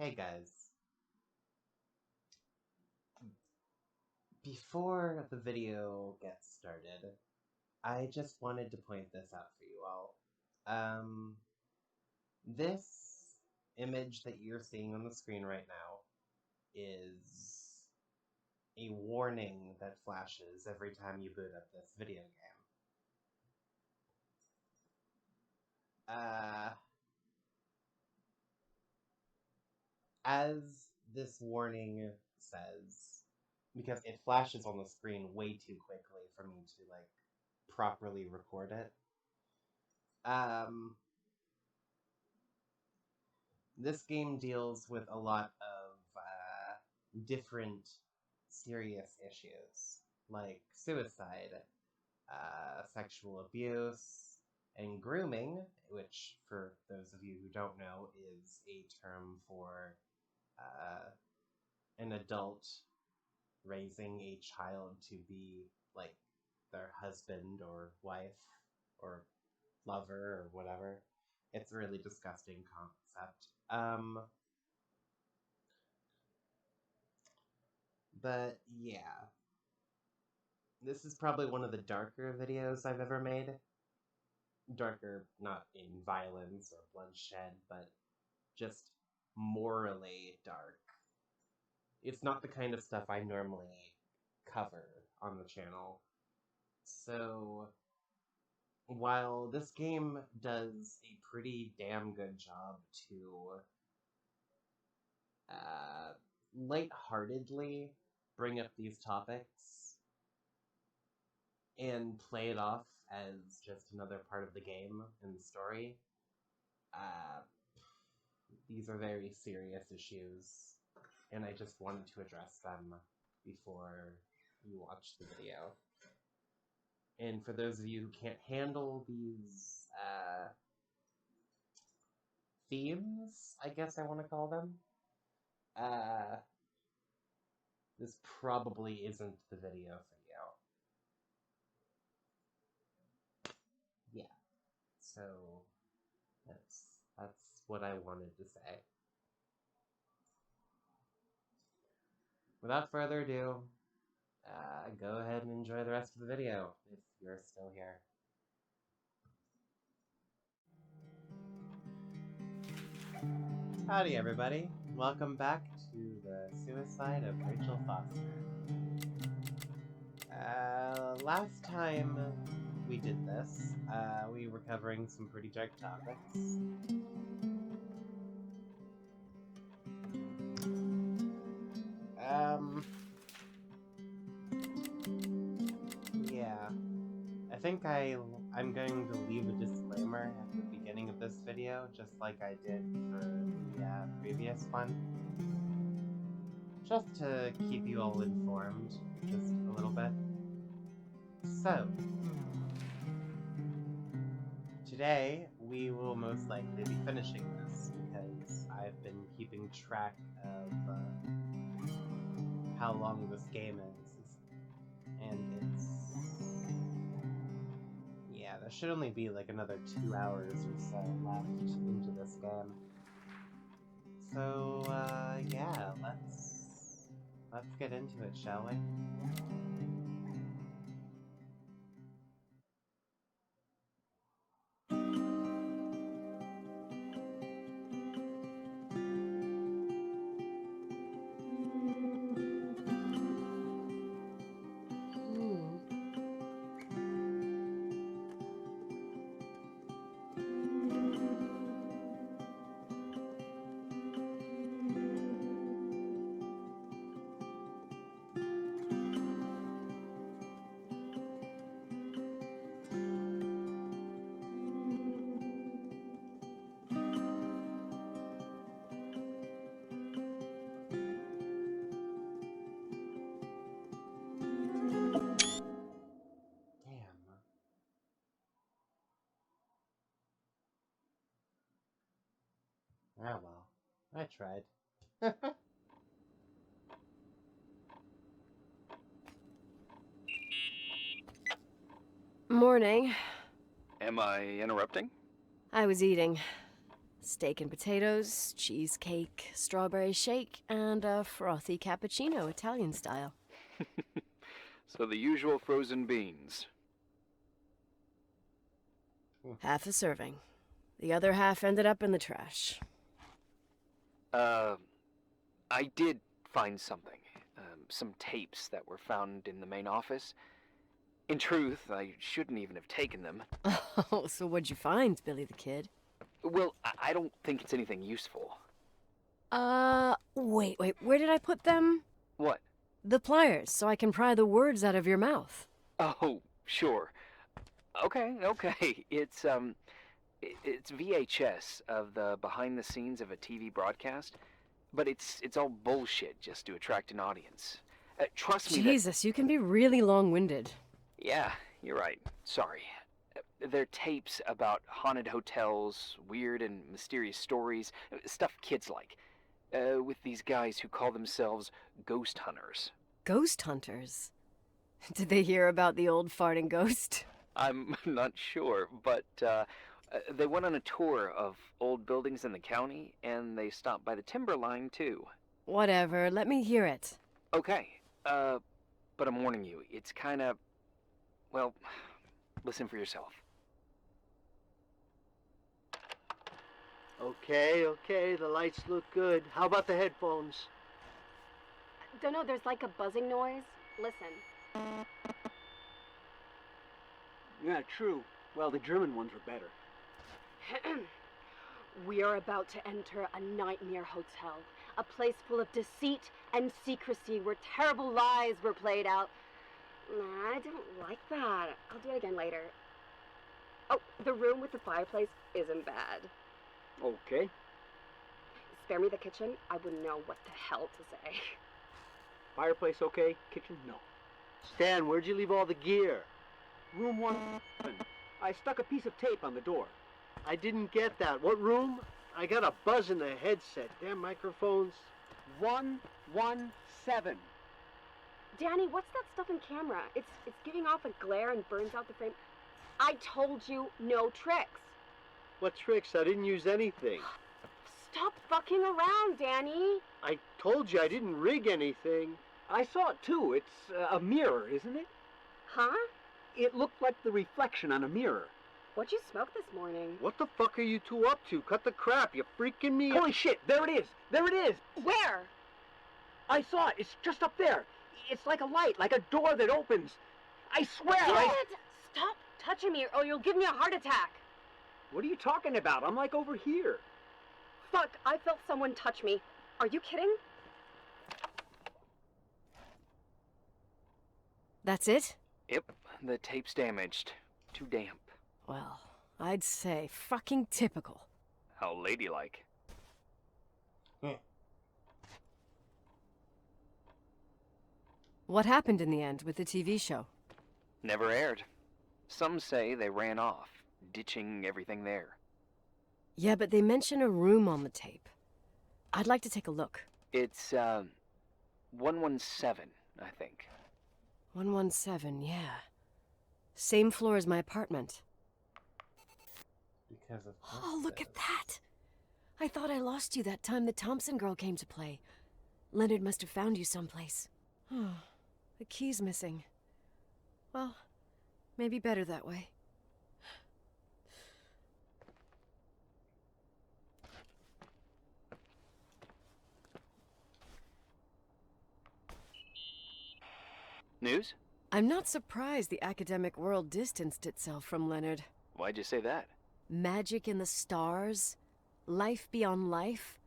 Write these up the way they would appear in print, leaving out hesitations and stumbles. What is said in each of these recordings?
Hey guys, before the video gets started, I just wanted to point this out for you all. This image that you're seeing on the screen right now is a warning that flashes every time you boot up this video game. As this warning says, because it flashes on the screen way too quickly for me to, properly record it, this game deals with a lot of different serious issues, like suicide, sexual abuse, and grooming, which, for those of you who don't know, is a term for an adult raising a child to be like their husband or wife or lover or whatever. It's a really disgusting concept. But yeah, this is probably one of the darker videos I've ever made. Darker, not in violence or bloodshed, but just morally dark. It's not the kind of stuff I normally cover on the channel. So, while this game does a pretty damn good job to lightheartedly bring up these topics and play it off as just another part of the game and the story, these are very serious issues, and I just wanted to address them before you watch the video. And for those of you who can't handle these themes, I guess I want to call them, this probably isn't the video for you. Yeah, so that's what I wanted to say. Without further ado, go ahead and enjoy the rest of the video, if you're still here. Howdy everybody, welcome back to the suicide of Rachel Foster. Last time we did this, we were covering some pretty dark topics. Yeah. I think I'm going to leave a disclaimer at the beginning of this video, just like I did for the previous one. Just to keep you all informed, just a little bit. So, today we will most likely be finishing this, because I've been keeping track of how long this game is, and yeah, there should only be like another 2 hours or so left into this game. So, yeah, let's get into it, shall we? Damn. Ah, well. I tried. Morning. Am I interrupting? I was eating. Steak and potatoes, cheesecake, strawberry shake, and a frothy cappuccino, Italian style. So the usual frozen beans. Half a serving. The other half ended up in the trash. I did find something. Some tapes that were found in the main office. In truth, I shouldn't even have taken them. Oh, so what'd you find, Billy the Kid? Well, I don't think it's anything useful. Wait, where did I put them? What? The pliers, so I can pry the words out of your mouth. Oh, sure. Okay. It's VHS of the behind the scenes of a TV broadcast, but it's all bullshit just to attract an audience. Trust me that... Jesus, you can be really long-winded. Yeah, you're right. Sorry. They're tapes about haunted hotels, weird and mysterious stories, stuff kids like. With these guys who call themselves ghost hunters. Ghost hunters? Did they hear about the old farting ghost? I'm not sure, but they went on a tour of old buildings in the county, and they stopped by the timberline, too. Whatever, let me hear it. Okay, but I'm warning you, it's kinda... well, listen for yourself. Okay, the lights look good. How about the headphones? Don't know, there's like a buzzing noise. Listen. Yeah, true. Well, the German ones are better. We are about to enter a nightmare hotel. A place full of deceit and secrecy where terrible lies were played out. Nah, I don't like that. I'll do it again later. Oh, the room with the fireplace isn't bad. Okay. Spare me the kitchen. I wouldn't know what the hell to say. Fireplace okay? Kitchen no. Stan, where'd you leave all the gear? Room 1. I stuck a piece of tape on the door. I didn't get that. What room? I got a buzz in the headset. Damn microphones. 117. Danny, what's that stuff in camera? It's giving off a glare and burns out the frame. I told you no tricks. What tricks? I didn't use anything. Stop fucking around, Danny. I told you I didn't rig anything. I saw it too. It's a mirror, isn't it? Huh? It looked like the reflection on a mirror. What'd you smoke this morning? What the fuck are you two up to? Cut the crap. You're freaking me out. Holy shit, there it is. There it is. Where? I saw it. It's just up there. It's like a light, like a door that opens. I swear. Dad! Stop touching me or you'll give me a heart attack. What are you talking about? I'm like over here. Fuck, I felt someone touch me. Are you kidding? That's it? Yep, the tape's damaged. Too damp. Well, I'd say fucking typical. How ladylike. What happened in the end with the TV show? Never aired. Some say they ran off, ditching everything there. Yeah, but they mention a room on the tape. I'd like to take a look. It's, 117, I think. 117, yeah. Same floor as my apartment. Because of Oh, look at that! I thought I lost you that time the Thompson girl came to play. Leonard must have found you someplace. Oh, the key's missing. Well, maybe better that way. News? I'm not surprised the academic world distanced itself from Leonard. Why'd you say that? Magic in the stars, life beyond life,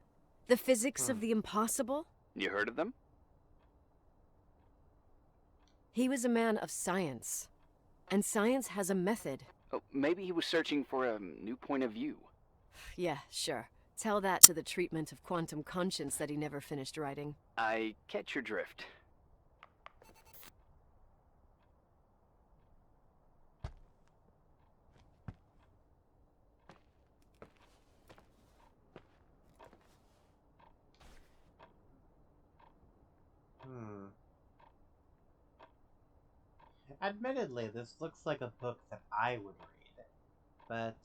the physics of the impossible. You heard of them? He was a man of science, and science has a method. Oh, maybe he was searching for a new point of view. Yeah, sure. Tell that to the treatment of quantum conscience that he never finished writing. I catch your drift. Admittedly, this looks like a book that I would read, but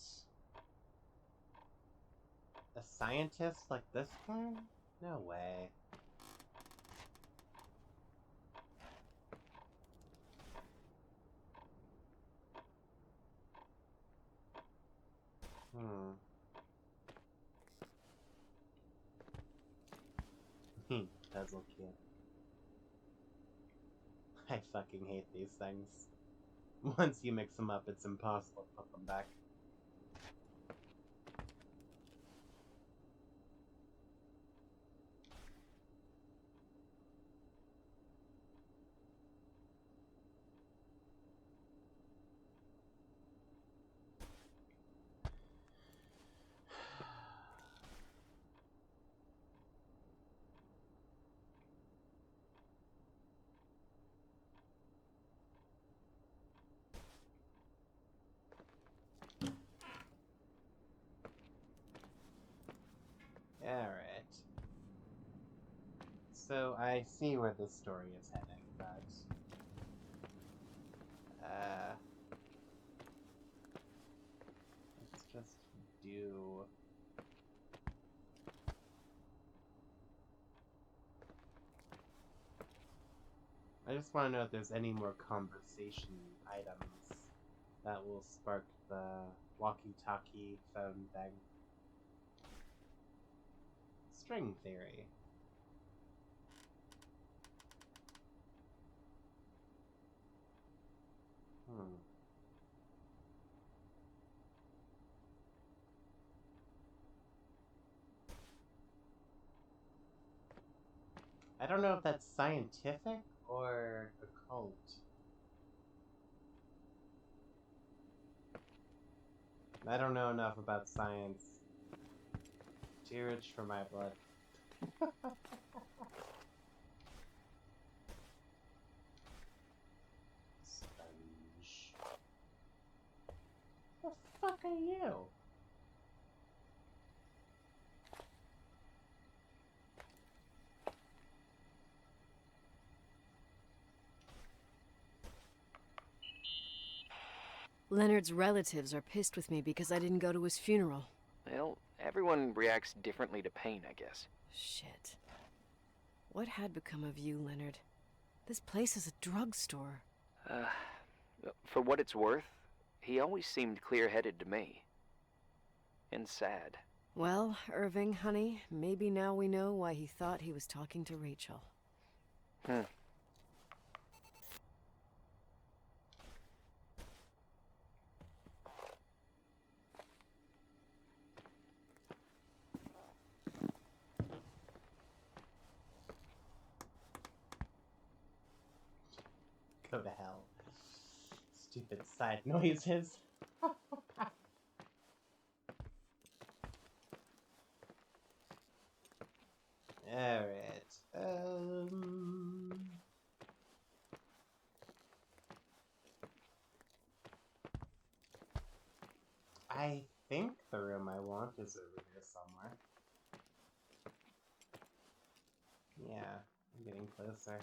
A scientist like this guy? No way. Puzzle kid. I fucking hate these things. Once you mix them up, it's impossible to put them back. Alright. So I see where this story is heading, but... let's just do... I just want to know if there's any more conversation items that will spark the walkie-talkie phone thing. String theory. I don't know if that's scientific or occult. I don't know enough about science. Too rich for my blood. Sponge. The fuck are you? Leonard's relatives are pissed with me because I didn't go to his funeral. Well, everyone reacts differently to pain, I guess. Shit. What had become of you, Leonard? This place is a drugstore. For what it's worth, he always seemed clear-headed to me. And sad. Well, Irving, honey, maybe now we know why he thought he was talking to Rachel. Go to hell. Stupid side noises. Alright. I think the room I want is over here somewhere. Yeah, I'm getting closer.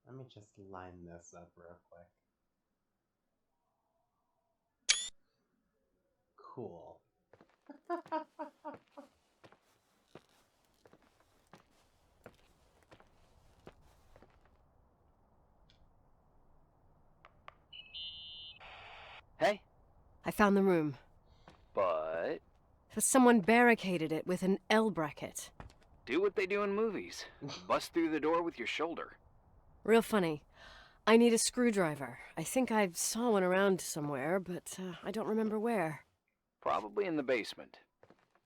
Let me just line this up real quick. Cool. Hey? I found the room. But... But someone barricaded it with an L bracket. do what they do in movies. Bust through the door with your shoulder. Real funny. I need a screwdriver. I think I saw one around somewhere, but I don't remember where. Probably in the basement.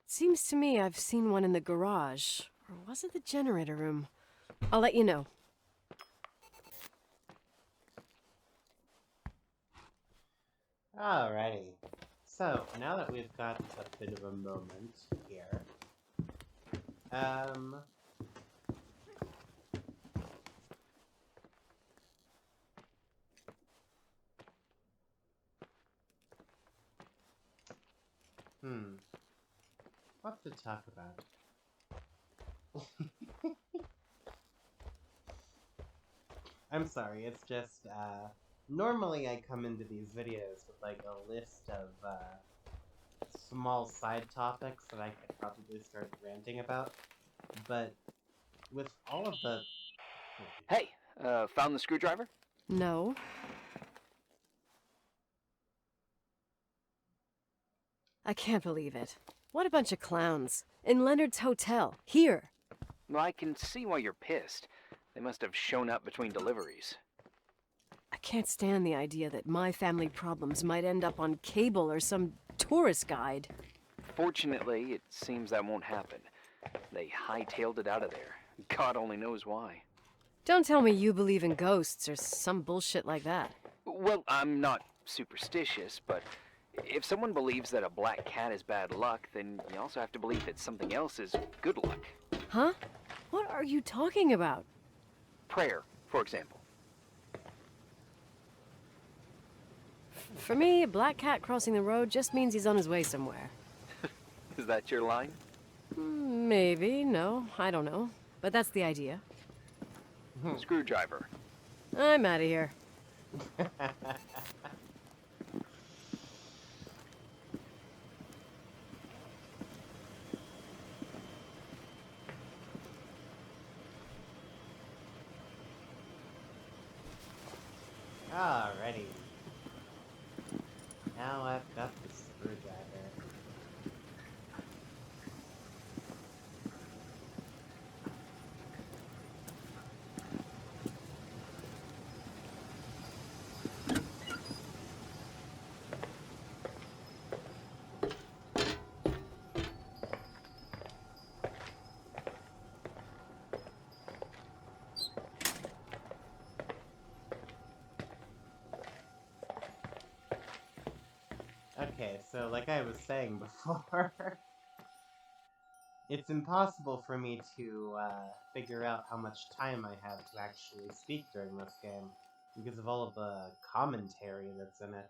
Seems to me I've seen one in the garage. Or was it the generator room? I'll let you know. Alrighty. So, now that we've got a bit of a moment here, what to talk about? I'm sorry, it's just, normally I come into these videos with, like, a list of, small side topics that I could probably start ranting about, but with all of the... Hey, found the screwdriver? No. I can't believe it. What a bunch of clowns. In Leonard's hotel. Here. Well, I can see why you're pissed. They must have shown up between deliveries. I can't stand the idea that my family problems might end up on cable or some tourist guide. Fortunately, it seems that won't happen. They hightailed it out of there. God only knows why. Don't tell me you believe in ghosts or some bullshit like that. Well, I'm not superstitious, but if someone believes that a black cat is bad luck, then you also have to believe that something else is good luck. Huh? What are you talking about? Prayer, for example. For me, a black cat crossing the road just means he's on his way somewhere. Is that your line? Maybe, no, I don't know. But that's the idea. Screwdriver. I'm out of here. Alrighty. Now I've got the screwdriver. Okay, so like I was saying before, it's impossible for me to figure out how much time I have to actually speak during this game because of all of the commentary that's in it.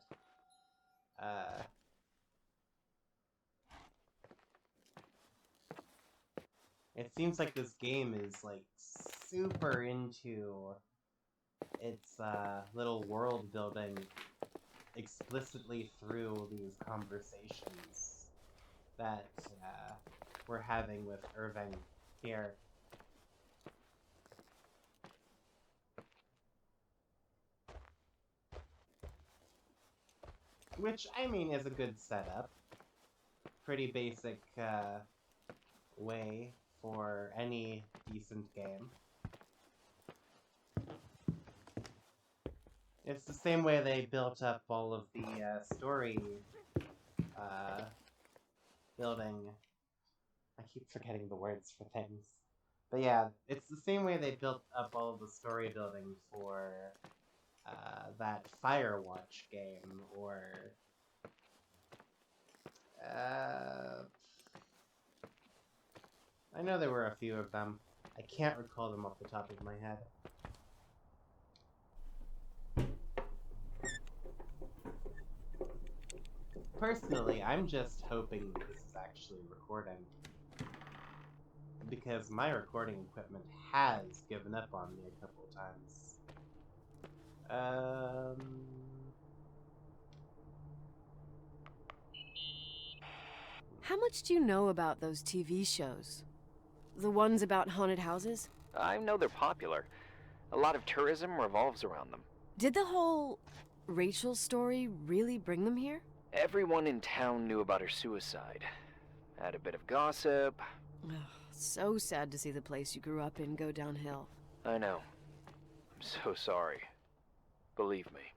It seems like this game is like super into its little world building explicitly through these conversations that we're having with Irving here. Which, I mean, is a good setup. Pretty basic way for any decent game. It's the same way they built up all of the story building. I keep forgetting the words for things. But yeah, it's the same way they built up all of the story building for that Firewatch game, or I know there were a few of them. I can't recall them off the top of my head. Personally, I'm just hoping this is actually recording. Because my recording equipment has given up on me a couple times. How much do you know about those TV shows? The ones about haunted houses? I know they're popular. A lot of tourism revolves around them. Did the whole Rachel story really bring them here? Everyone in town knew about her suicide. Had a bit of gossip. Ugh, so sad to see the place you grew up in go downhill. I know. I'm so sorry. Believe me.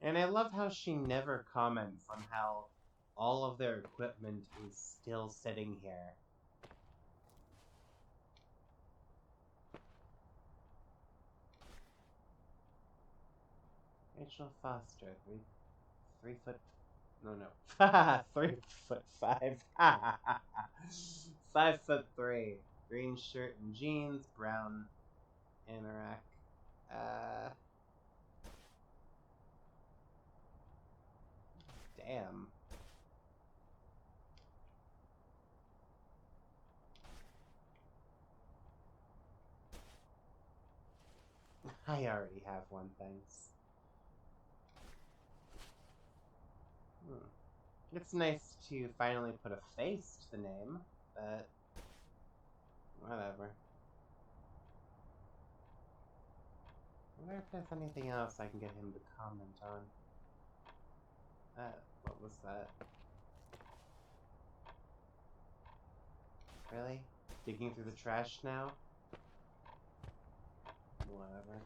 And I love how she never comments on how all of their equipment is still sitting here. Rachel Foster, 3 foot... No. 3'5". 5'3". Green shirt and jeans, brown anorak. Damn. I already have one, thanks. It's nice to finally put a face to the name, but whatever. I wonder if there's anything else I can get him to comment on. What was that? Really? Digging through the trash now? Whatever.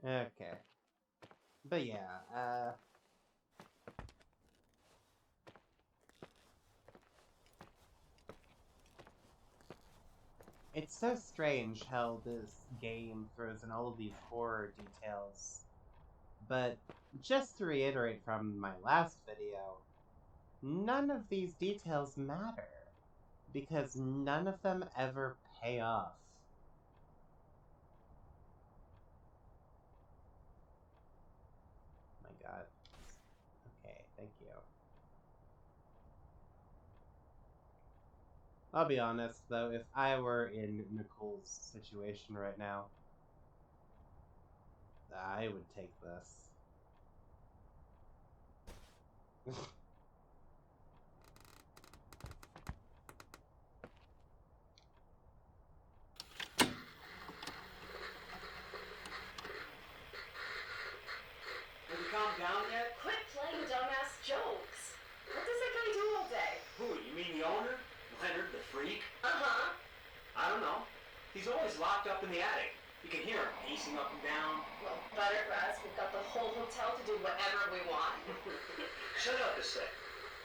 Okay. But yeah, it's so strange how this game throws in all of these horror details. But just to reiterate from my last video, none of these details matter, because none of them ever pay off. My god. Okay, thank you. I'll be honest, though, if I were in Nicole's situation right now, I would take this. Have you calmed down yet? Quit playing dumbass jokes. What does that guy do all day? Who, you mean the owner? Leonard, the freak? Uh-huh. I don't know. He's always locked up in the attic. You can hear him pacing up and down. Well, better for us. We've got the whole hotel to do whatever we want. Shut up a sec.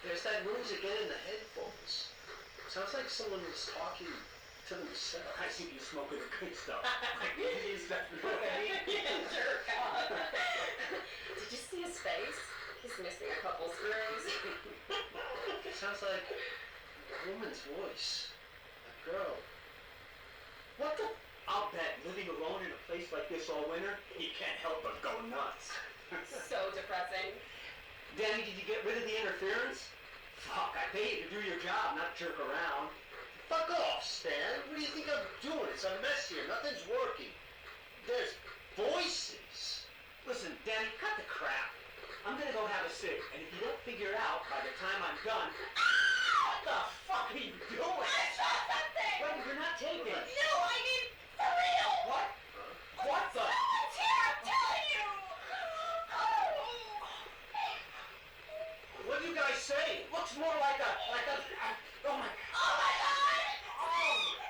There's that noise again in the headphones. Sounds like someone was talking to themselves. I think you're smoking the good stuff. Like, is that Yeah, jerk off. Did you see his face? He's missing a couple screws. Sounds like a woman's voice. A girl. What the? I'll bet living alone in a place like this all winter, he can't help but go nuts. So depressing. Danny, did you get rid of the interference? Fuck, I pay you to do your job, not jerk around. Fuck off, Stan. What do you think I'm doing? It's a mess here. Nothing's working. There's voices. Listen, Danny, cut the crap. I'm gonna go have a cig, and if you don't figure it out by the time I'm done... What the fuck are you doing? I saw something! Wait, you're not taping. No, I mean, for real! What? What the? Someone's here, I'm telling you! What do you guys say? It looks more like a... oh my... Oh my god!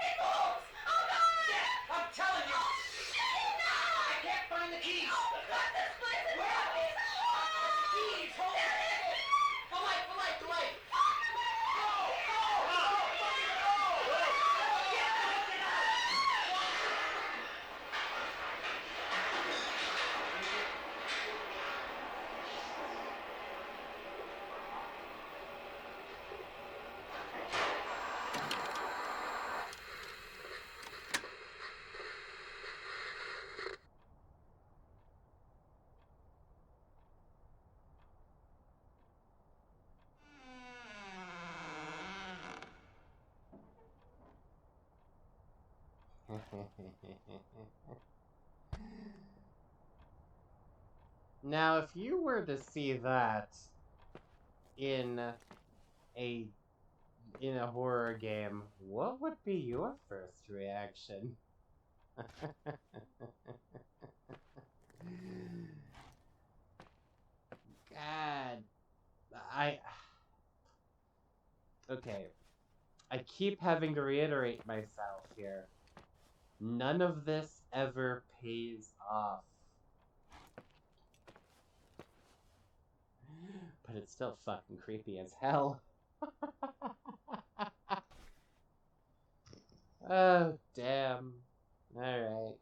Nichols! Oh god! Yeah, I'm telling you! Shit, no! I can't find the keys! Oh god, this place is Where? always... Keys! Hold There on! it is! The light, the light, the light! Fuck me! Go! Go! Go! Now, if you were to see that in a horror game, what would be your first reaction? God, okay. I keep having to reiterate myself here. None of this ever pays off. But it's still fucking creepy as hell. Oh, damn. Alright.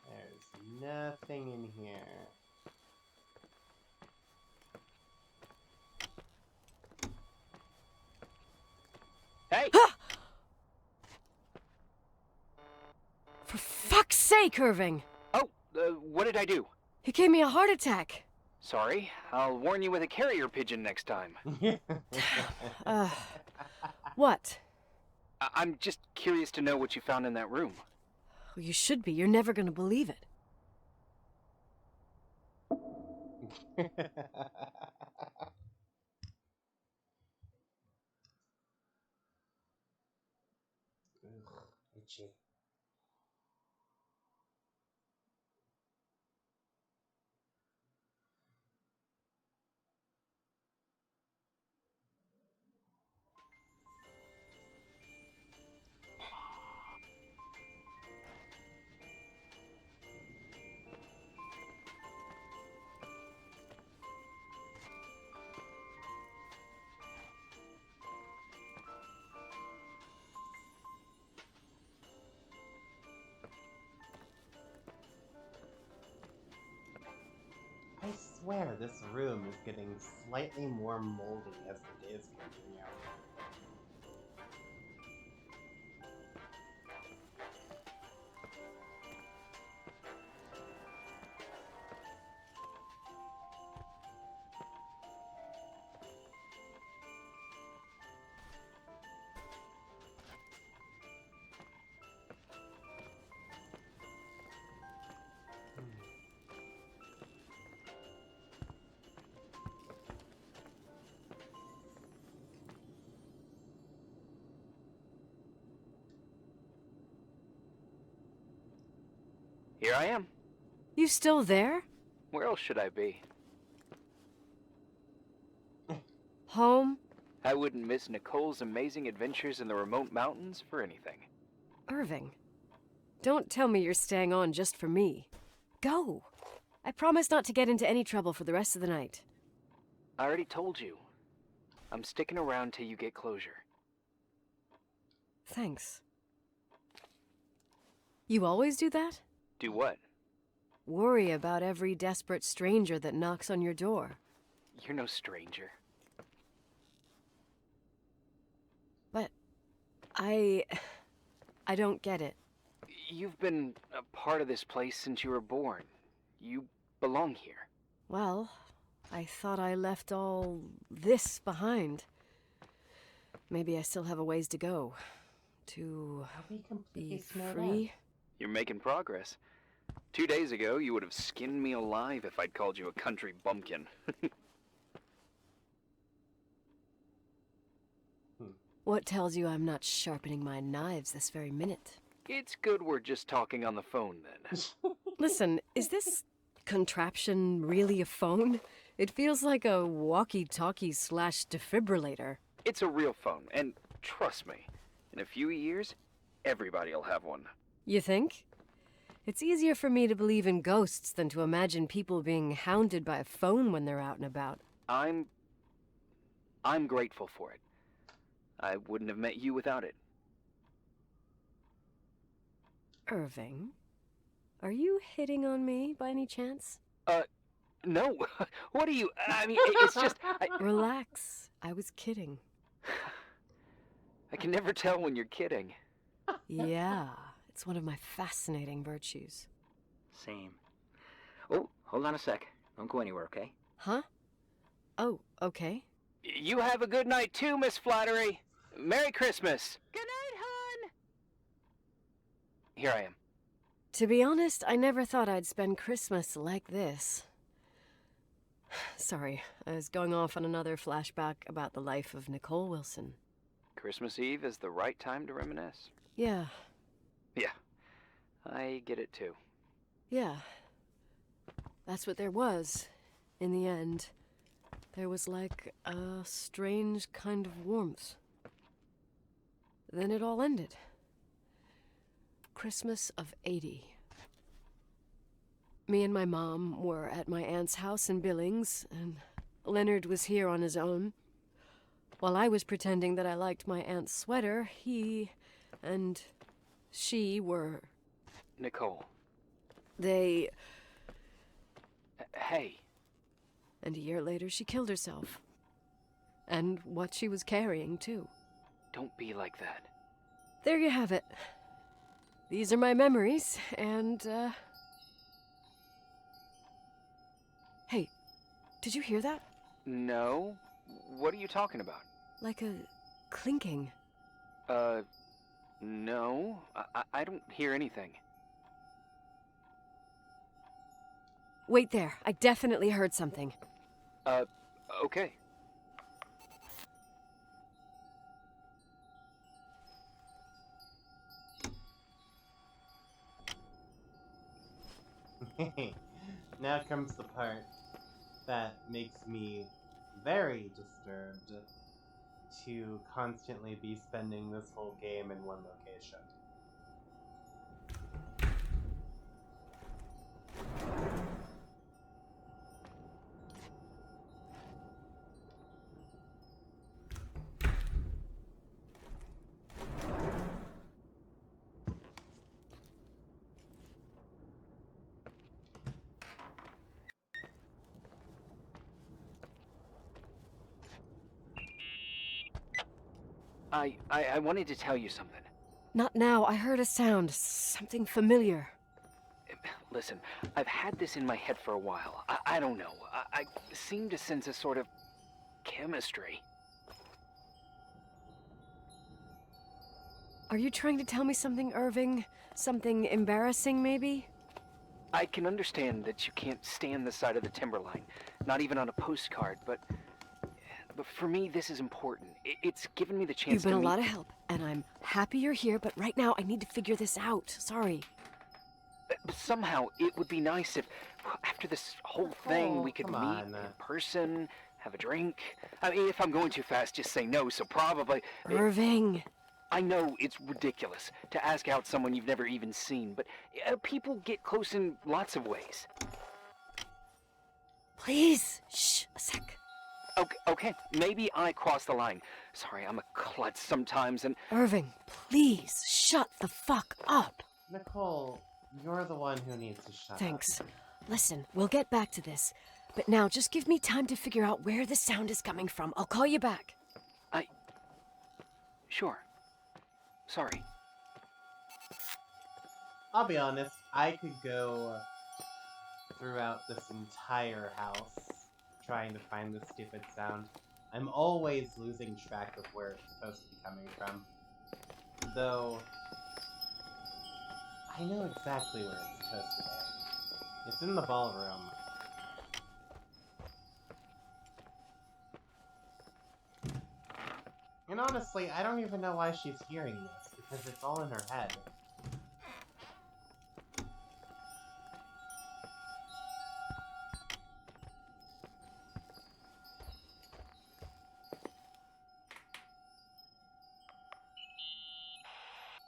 There's nothing in here. Hey! For fuck's sake, Irving! Oh, what did I do? You gave me a heart attack. Sorry, I'll warn you with a carrier pigeon next time. What? I'm just curious to know what you found in that room. Well, you should be. You're never gonna believe it. Ugh, itchy. I swear this room is getting slightly more moldy as the days continue. Here I am. You still there? Where else should I be? Home? I wouldn't miss Nicole's amazing adventures in the remote mountains for anything. Irving, don't tell me you're staying on just for me. Go. I promise not to get into any trouble for the rest of the night. I already told you. I'm sticking around till you get closure. Thanks. You always do that? Do what? Worry about every desperate stranger that knocks on your door. You're no stranger. But I don't get it. You've been a part of this place since you were born. You belong here. Well, I thought I left all this behind. Maybe I still have a ways to go. To be free. You're making progress. 2 days ago, you would have skinned me alive if I'd called you a country bumpkin. What tells you I'm not sharpening my knives this very minute? It's good we're just talking on the phone, then. Listen, is this contraption really a phone? It feels like a walkie-talkie / defibrillator. It's a real phone, and trust me, in a few years, everybody'll have one. You think? It's easier for me to believe in ghosts than to imagine people being hounded by a phone when they're out and about. I'm grateful for it. I wouldn't have met you without it. Irving, are you hitting on me by any chance? No. What are you... I mean, it's just... Relax. I was kidding. I can never tell when you're kidding. Yeah, it's one of my fascinating virtues. Same. Oh, hold on a sec. Don't go anywhere, okay? Huh? Oh, okay. You have a good night too, Miss Flattery. Merry Christmas. Good night, hon. here I am. To be honest, I never thought I'd spend Christmas like this. Sorry, I was going off on another flashback about the life of Nicole Wilson. Christmas Eve is the right time to reminisce. Yeah. Yeah, I get it too. Yeah. That's what there was, in the end. There was like a strange kind of warmth. Then it all ended. Christmas of '80. Me and my mom were at my aunt's house in Billings, and Leonard was here on his own. While I was pretending that I liked my aunt's sweater, he and she were... Nicole. They... Hey. And a year later, she killed herself. And what she was carrying, too. Don't be like that. There you have it. These are my memories, and, Hey, did you hear that? No? What are you talking about? Like a clinking. No. I don't hear anything. Wait there, I definitely heard something. Okay. Now comes the part that makes me very disturbed to constantly be spending this whole game in one location. I wanted to tell you something. Not now, I heard a sound. Something familiar. Listen, I've had this in my head for a while. I don't know. I seem to sense a sort of chemistry. Are you trying to tell me something, Irving? Something embarrassing, maybe? I can understand that you can't stand the side of the timberline, not even on a postcard, but for me, this is important. It's given me the chance You've been to a meet... lot of help, and I'm happy you're here, but right now I need to figure this out. Sorry. Somehow, it would be nice if, after this whole thing, we could come meet on. in person, have a drink. I mean, if I'm going too fast, just say no, so probably... Irving! I know it's ridiculous to ask out someone you've never even seen, but people get close in lots of ways. Please! Shh, a sec. Okay, maybe I crossed the line. Sorry, I'm a klutz sometimes, and... Irving, please, shut the fuck up! Nicole, you're the one who needs to shut up. Thanks. Listen, we'll get back to this. But now, just give me time to figure out where the sound is coming from. I'll call you back. Sure. Sorry. I'll be honest, I could go throughout this entire house trying to find this stupid sound. I'm always losing track of where it's supposed to be coming from. Though, I know exactly where it's supposed to be. It's in the ballroom. And honestly, I don't even know why she's hearing this, because it's all in her head.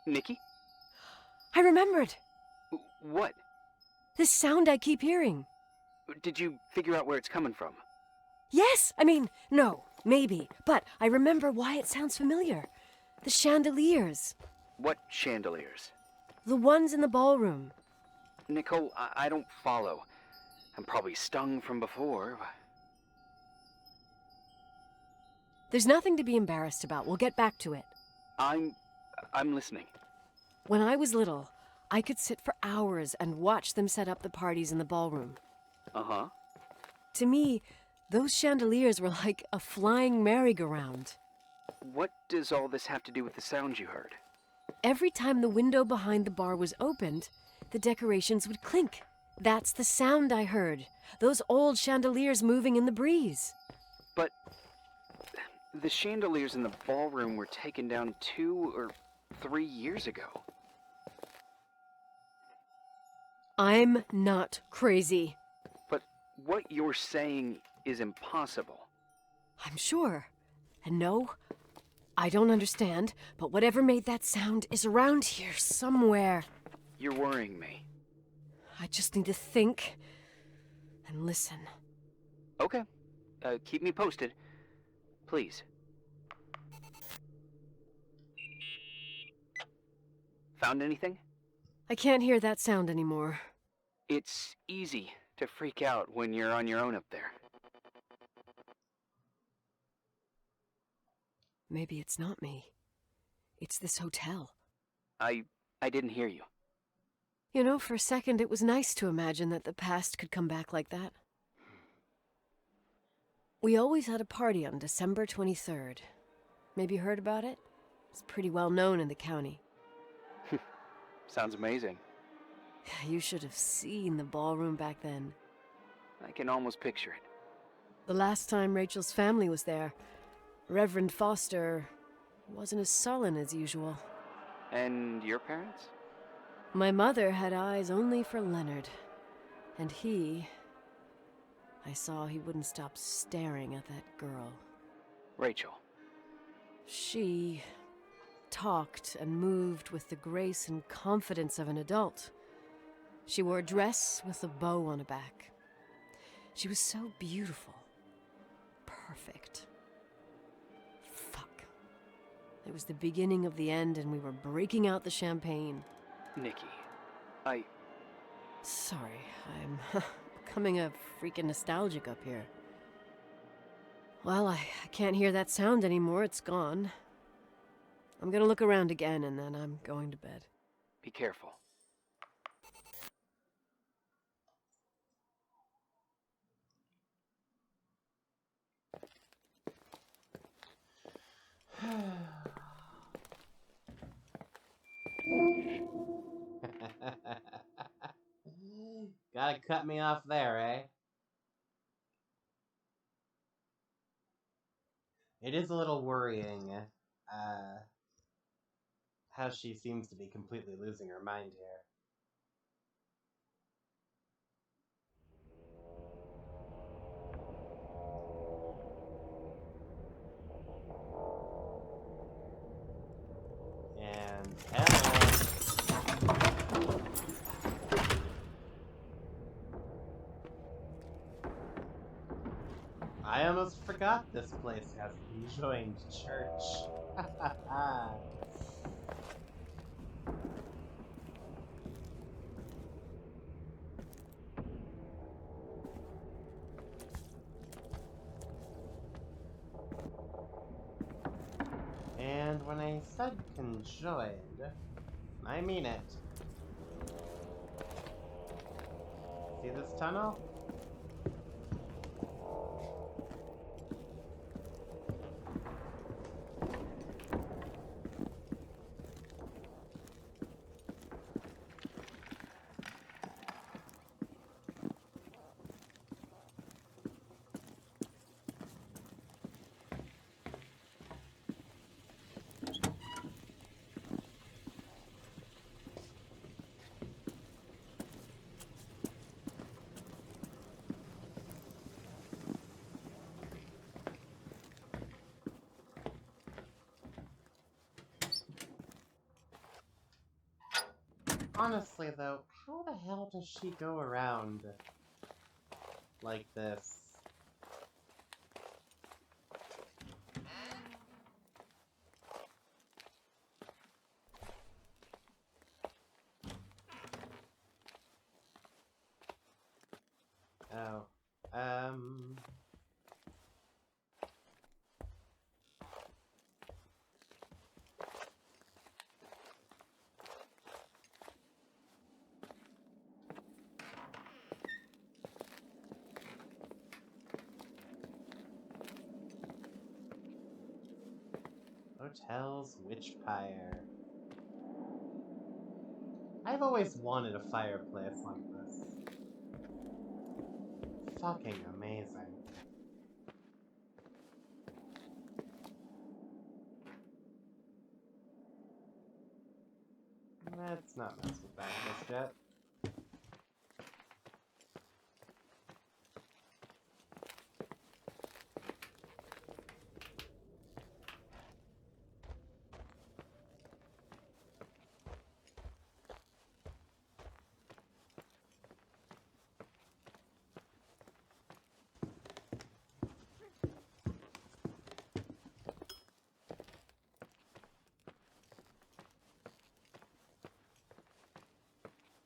Nikki? I remembered! What? This sound I keep hearing. Did you figure out where it's coming from? Yes! I mean, no, maybe. But I remember why it sounds familiar. The chandeliers. What chandeliers? The ones in the ballroom. Nicole, I don't follow. I'm probably stung from before. There's nothing to be embarrassed about. We'll get back to it. I'm listening. When I was little, I could sit for hours and watch them set up the parties in the ballroom. Uh-huh. To me, those chandeliers were like a flying merry-go-round. What does all this have to do with the sounds you heard? Every time the window behind the bar was opened, the decorations would clink. That's the sound I heard. Those old chandeliers moving in the breeze. But the chandeliers in the ballroom were taken down 2 or 3 years ago. I'm not crazy. But what you're saying is impossible. I'm sure. And no, I don't understand, but whatever made that sound is around here somewhere. You're worrying me. I just need to think and listen. Okay. Keep me posted. Please. Found anything? I can't hear that sound anymore. It's easy to freak out when you're on your own up there. Maybe it's not me. It's this hotel. I didn't hear you. You know, for a second it was nice to imagine that the past could come back like that. We always had a party on December 23rd. Maybe you heard about it? It's pretty well known in the county. Sounds amazing. You should have seen the ballroom back then. I can almost picture it. The last time Rachel's family was there, Reverend Foster wasn't as sullen as usual. And your parents? My mother had eyes only for Leonard. And I saw he wouldn't stop staring at that girl. Rachel. She talked and moved with the grace and confidence of an adult. She wore a dress with a bow on her back. She was so beautiful. Perfect. Fuck. It was the beginning of the end and we were breaking out the champagne. Nikki, Sorry, I'm becoming a freaking nostalgic up here. Well, I can't hear that sound anymore. It's gone. I'm gonna look around again and then I'm going to bed. Be careful. Gotta cut me off there, eh? It is a little worrying, how she seems to be completely losing her mind here. And hello. I almost forgot this place has a conjoined church. And when I said conjoined, I mean it. See this tunnel? Honestly, though, how the hell does she go around like this? Oh, Hotel's Witch Pyre. I've always wanted a fireplace like this. Fucking amazing. Let's not mess with that just yet.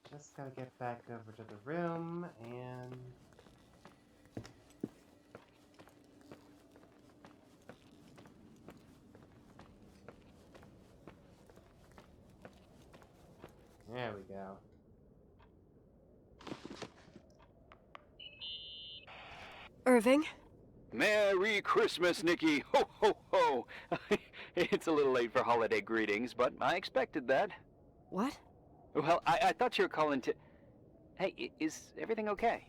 Just gotta get back over to the room and... There we go. Irving? Merry Christmas, Nikki! Ho, ho, ho! It's a little late for holiday greetings, but I expected that. What? Well, I thought you were calling to... Hey, is everything okay?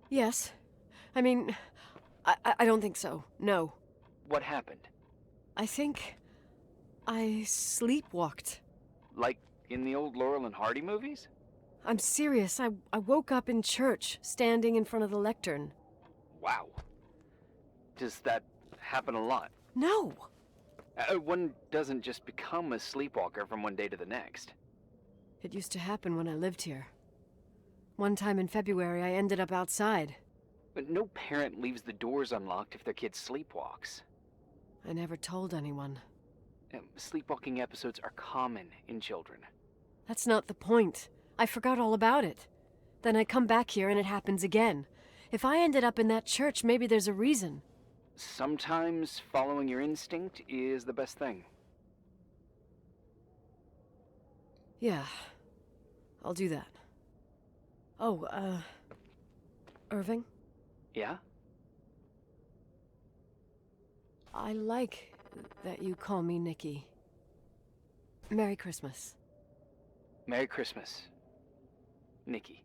Yes. I mean, I don't think so. No. What happened? I think I sleepwalked. Like in the old Laurel and Hardy movies? I'm serious. I woke up in church, standing in front of the lectern. Wow. Does that happen a lot? No! One doesn't just become a sleepwalker from one day to the next. It used to happen when I lived here. One time in February, I ended up outside. But no parent leaves the doors unlocked if their kid sleepwalks. I never told anyone. Sleepwalking episodes are common in children. That's not the point. I forgot all about it. Then I come back here and it happens again. If I ended up in that church, maybe there's a reason. Sometimes following your instinct is the best thing. Yeah. I'll do that. Oh, Irving? Yeah? I like that you call me Nikki. Merry Christmas. Merry Christmas, Nikki.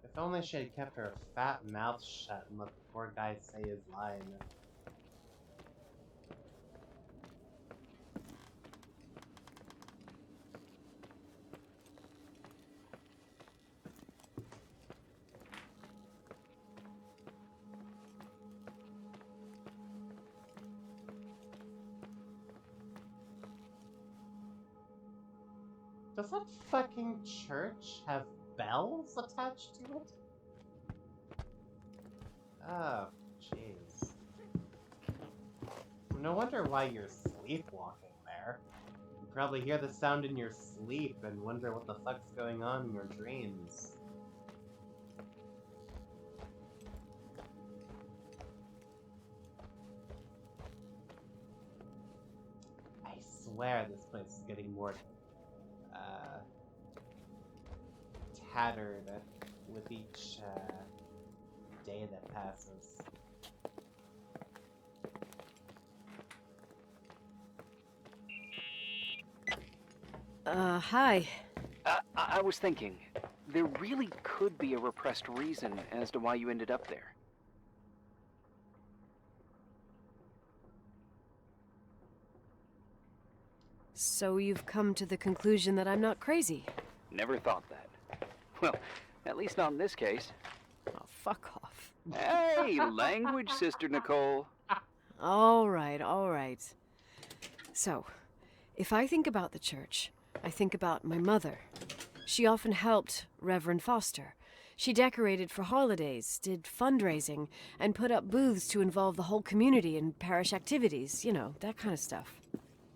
If only she had kept her fat mouth shut and let the poor guy say his line. Does that fucking church have bells attached to it? Oh, jeez. No wonder why you're sleepwalking there. You probably hear the sound in your sleep and wonder what the fuck's going on in your dreams. I swear this place is getting more tattered with each day that passes. Hi. I was thinking, there really could be a repressed reason as to why you ended up there. So you've come to the conclusion that I'm not crazy? Never thought that. Well, at least not in this case. Oh, fuck off. Hey, language, Sister Nicole. All right. So, if I think about the church, I think about my mother. She often helped Reverend Foster. She decorated for holidays, did fundraising, and put up booths to involve the whole community in parish activities, you know, that kind of stuff.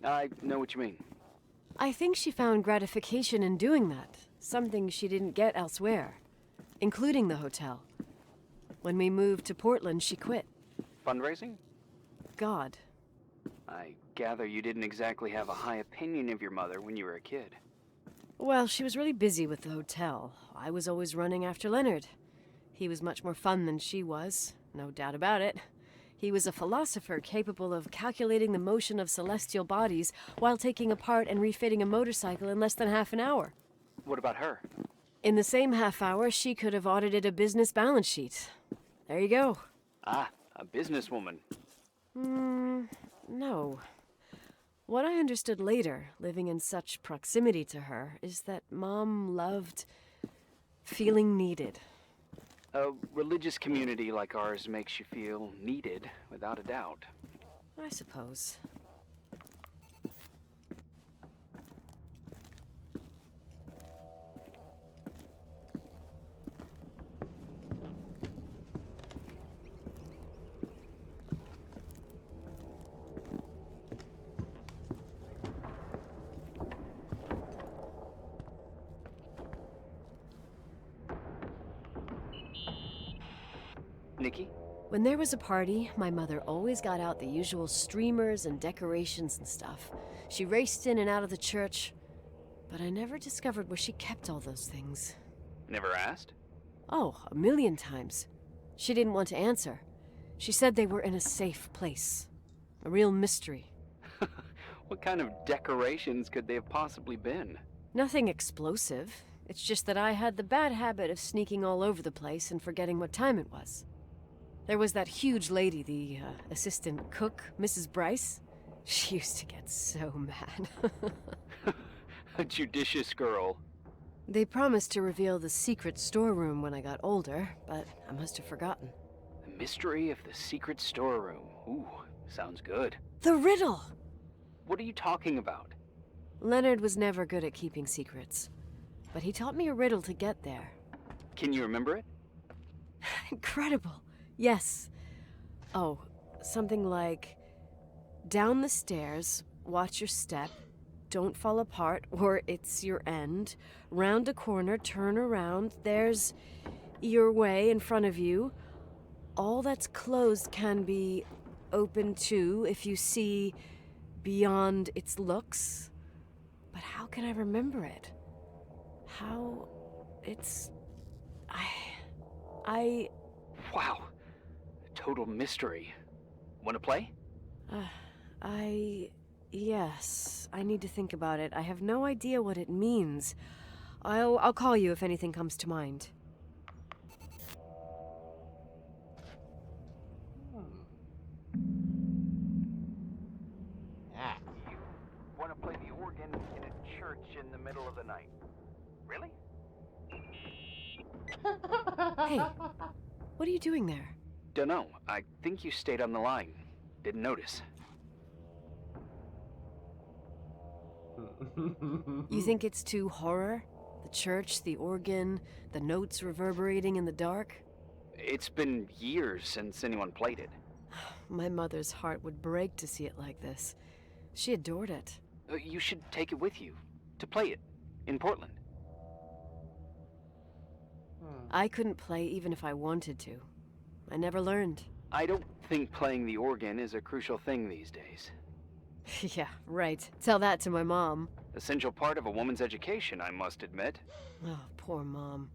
I know what you mean. I think she found gratification in doing that, something she didn't get elsewhere, including the hotel. When we moved to Portland, she quit. Fundraising? God. I gather you didn't exactly have a high opinion of your mother when you were a kid. Well, she was really busy with the hotel. I was always running after Leonard. He was much more fun than she was, no doubt about it. He was a philosopher capable of calculating the motion of celestial bodies while taking apart and refitting a motorcycle in less than half an hour. What about her? In the same half hour, she could have audited a business balance sheet. There you go. Ah, a businesswoman. No. What I understood later, living in such proximity to her, is that Mom loved feeling needed. A religious community like ours makes you feel needed, without a doubt. I suppose. Nikki? When there was a party, my mother always got out the usual streamers and decorations and stuff. She raced in and out of the church, but I never discovered where she kept all those things. Never asked? Oh, a million times. She didn't want to answer. She said they were in a safe place. A real mystery. What kind of decorations could they have possibly been? Nothing explosive. It's just that I had the bad habit of sneaking all over the place and forgetting what time it was. There was that huge lady, the assistant cook, Mrs. Bryce. She used to get so mad. A judicious girl. They promised to reveal the secret storeroom when I got older, but I must have forgotten. The mystery of the secret storeroom. Ooh, sounds good. The riddle! What are you talking about? Leonard was never good at keeping secrets, but he taught me a riddle to get there. Can you remember it? Incredible. Yes. Oh, something like, down the stairs, watch your step, don't fall apart or it's your end, round a corner, turn around, there's your way in front of you. All that's closed can be open too if you see beyond its looks. But how can I remember it? How... it's... I... Wow. Total mystery. Want to play? Yes. I need to think about it. I have no idea what it means. I'll call you if anything comes to mind. Yeah. You want to play the organ in a church in the middle of the night? Really? Hey, what are you doing there? Dunno. I think you stayed on the line. Didn't notice. You think it's too horror? The church, the organ, the notes reverberating in the dark? It's been years since anyone played it. My mother's heart would break to see it like this. She adored it. You should take it with you. To play it. In Portland. I couldn't play even if I wanted to. I never learned. I don't think playing the organ is a crucial thing these days. Yeah, right. Tell that to my mom. Essential part of a woman's education, I must admit. Oh, poor Mom.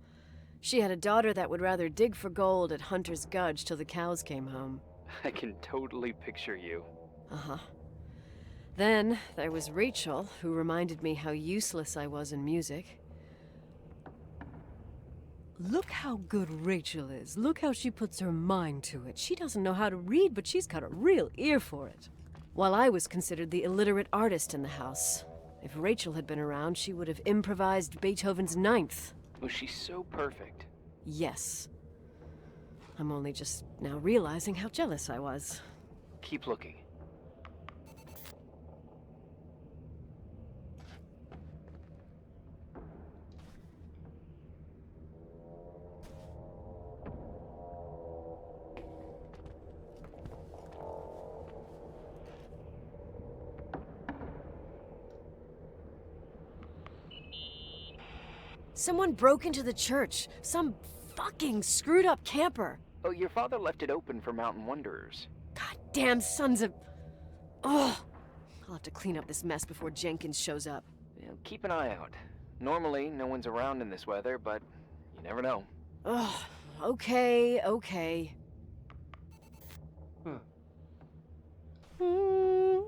She had a daughter that would rather dig for gold at Hunter's Gulch till the cows came home. I can totally picture you. Uh-huh. Then there was Rachel, who reminded me how useless I was in music. Look how good Rachel is. Look how she puts her mind to it. She doesn't know how to read, but she's got a real ear for it. While I was considered the illiterate artist in the house. If Rachel had been around, she would have improvised Beethoven's Ninth. Was she so perfect? Yes. I'm only just now realizing how jealous I was. Keep looking. Someone broke into the church. Some fucking screwed up camper. Oh, your father left it open for mountain wanderers. Goddamn sons of... Ugh. I'll have to clean up this mess before Jenkins shows up. Yeah, keep an eye out. Normally, no one's around in this weather, but you never know. Ugh, okay, okay. Hmm. Ooh,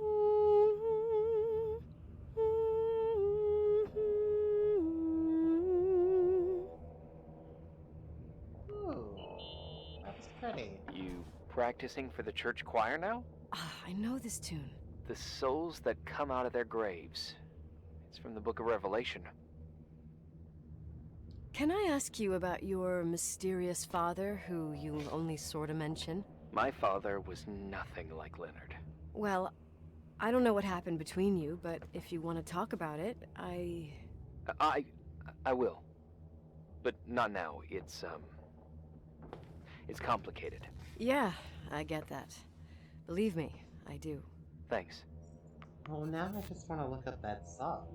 that's pretty. You practicing for the church choir now? Ah, I know this tune. The souls that come out of their graves. It's from the book of Revelation. Can I ask you about your mysterious father, who you only sort of mention? My father was nothing like Leonard. Well, I don't know what happened between you, but if you want to talk about it, I will. But not now. It's complicated. Yeah, I get that. Believe me, I do. Thanks. Well, now I just want to look up that song.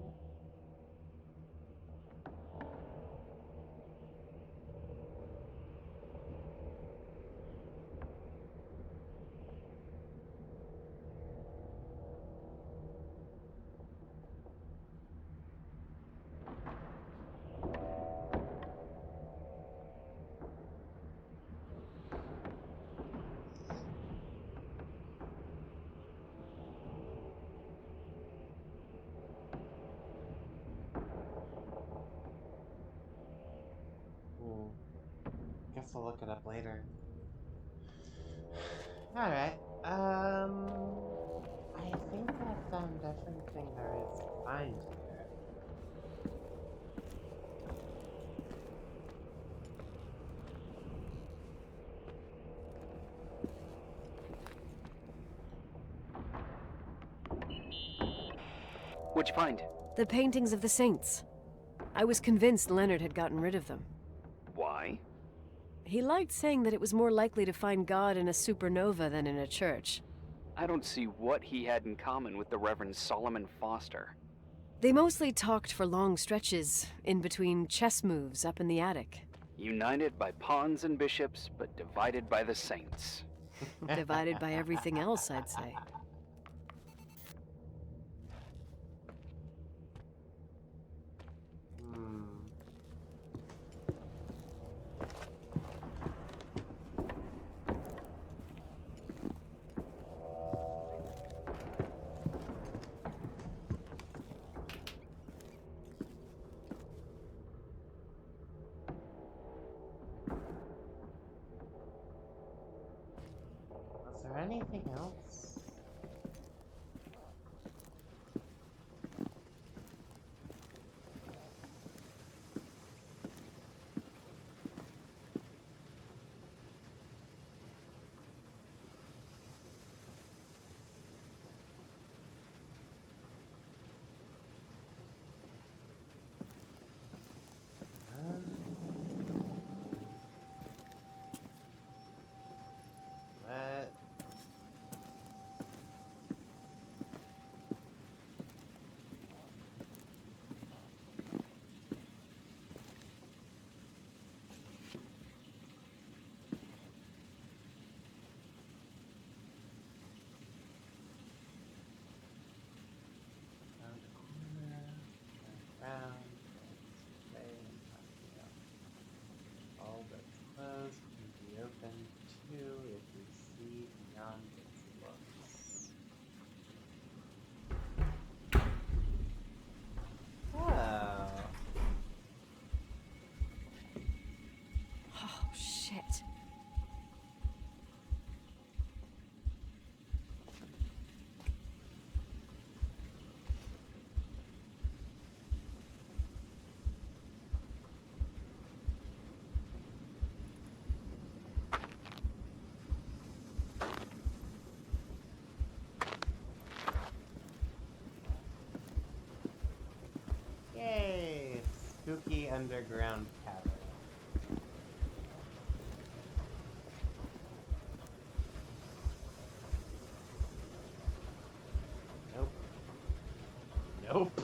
Guess I'll look it up later. Alright, I think I found everything there is to find here. What'd you find? The paintings of the saints. I was convinced Leonard had gotten rid of them. Why? He liked saying that it was more likely to find God in a supernova than in a church. I don't see what he had in common with the Reverend Solomon Foster. They mostly talked for long stretches, in between chess moves up in the attic. United by pawns and bishops, but divided by the saints. Divided by everything else, I'd say. Was there anything else? What? Around the corner, around, all that's closed can be opened too if we see beyond its looks. Oh. Oh, shit. Yay! Spooky underground cavern. Nope. Nope.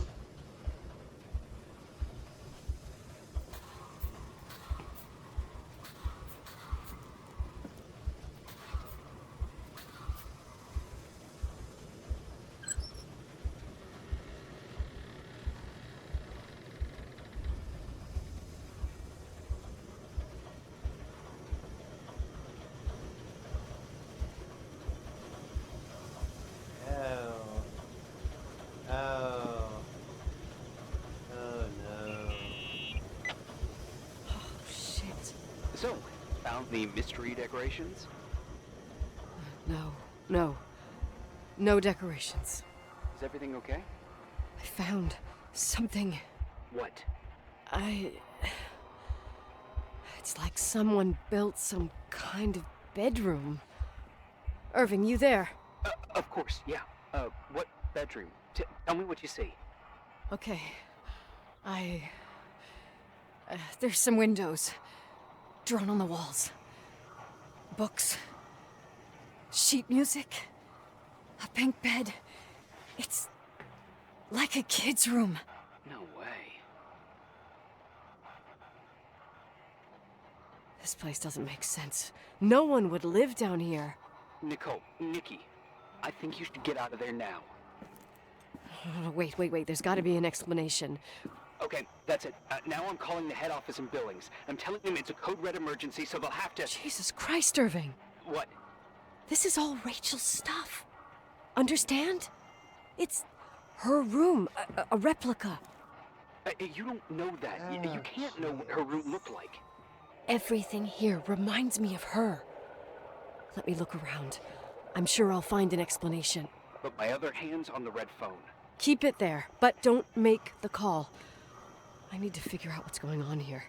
found the mystery decorations? No, no. No decorations. Is everything okay? I found something. What? It's like someone built some kind of bedroom. Irving, you there? Of course, yeah. What bedroom? Tell me what you see. Okay. There's some windows. Drawn on the walls. Books. Sheet music. A pink bed. It's like a kid's room. No way. This place doesn't make sense. No one would live down here. Nikki, I think you should get out of there now. Wait. There's gotta be an explanation. Okay, that's it. Now I'm calling the head office in Billings. I'm telling them it's a code red emergency, so they'll have to... Jesus Christ, Irving. What? This is all Rachel's stuff. Understand? It's her room, a replica. You don't know that. You can't know what her room looked like. Everything here reminds me of her. Let me look around. I'm sure I'll find an explanation. But my other hand's on the red phone. Keep it there, but don't make the call. I need to figure out what's going on here.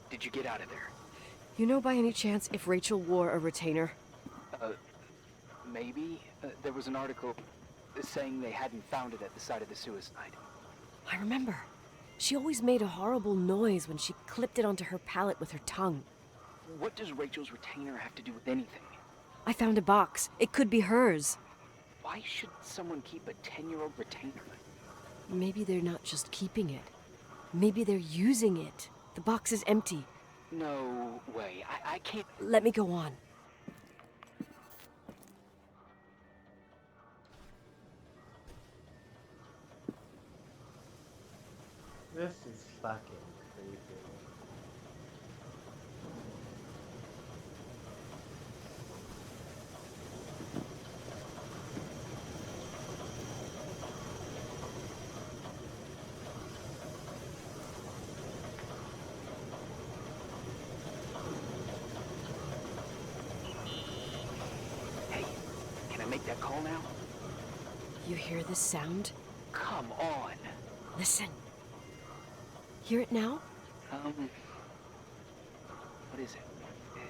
Did you get out of there? You know by any chance if Rachel wore a retainer? Maybe. There was an article saying they hadn't found it at the site of the suicide. I remember. She always made a horrible noise when she clipped it onto her palate with her tongue. What does Rachel's retainer have to do with anything? I found a box. It could be hers. Why should someone keep a 10-year-old retainer? Maybe they're not just keeping it. Maybe they're using it. The box is empty. No way. I can't... Let me go on. This is fucking creepy. Hey, can I make that call now? You hear this sound? Come on. Listen. Hear it now? What is it? It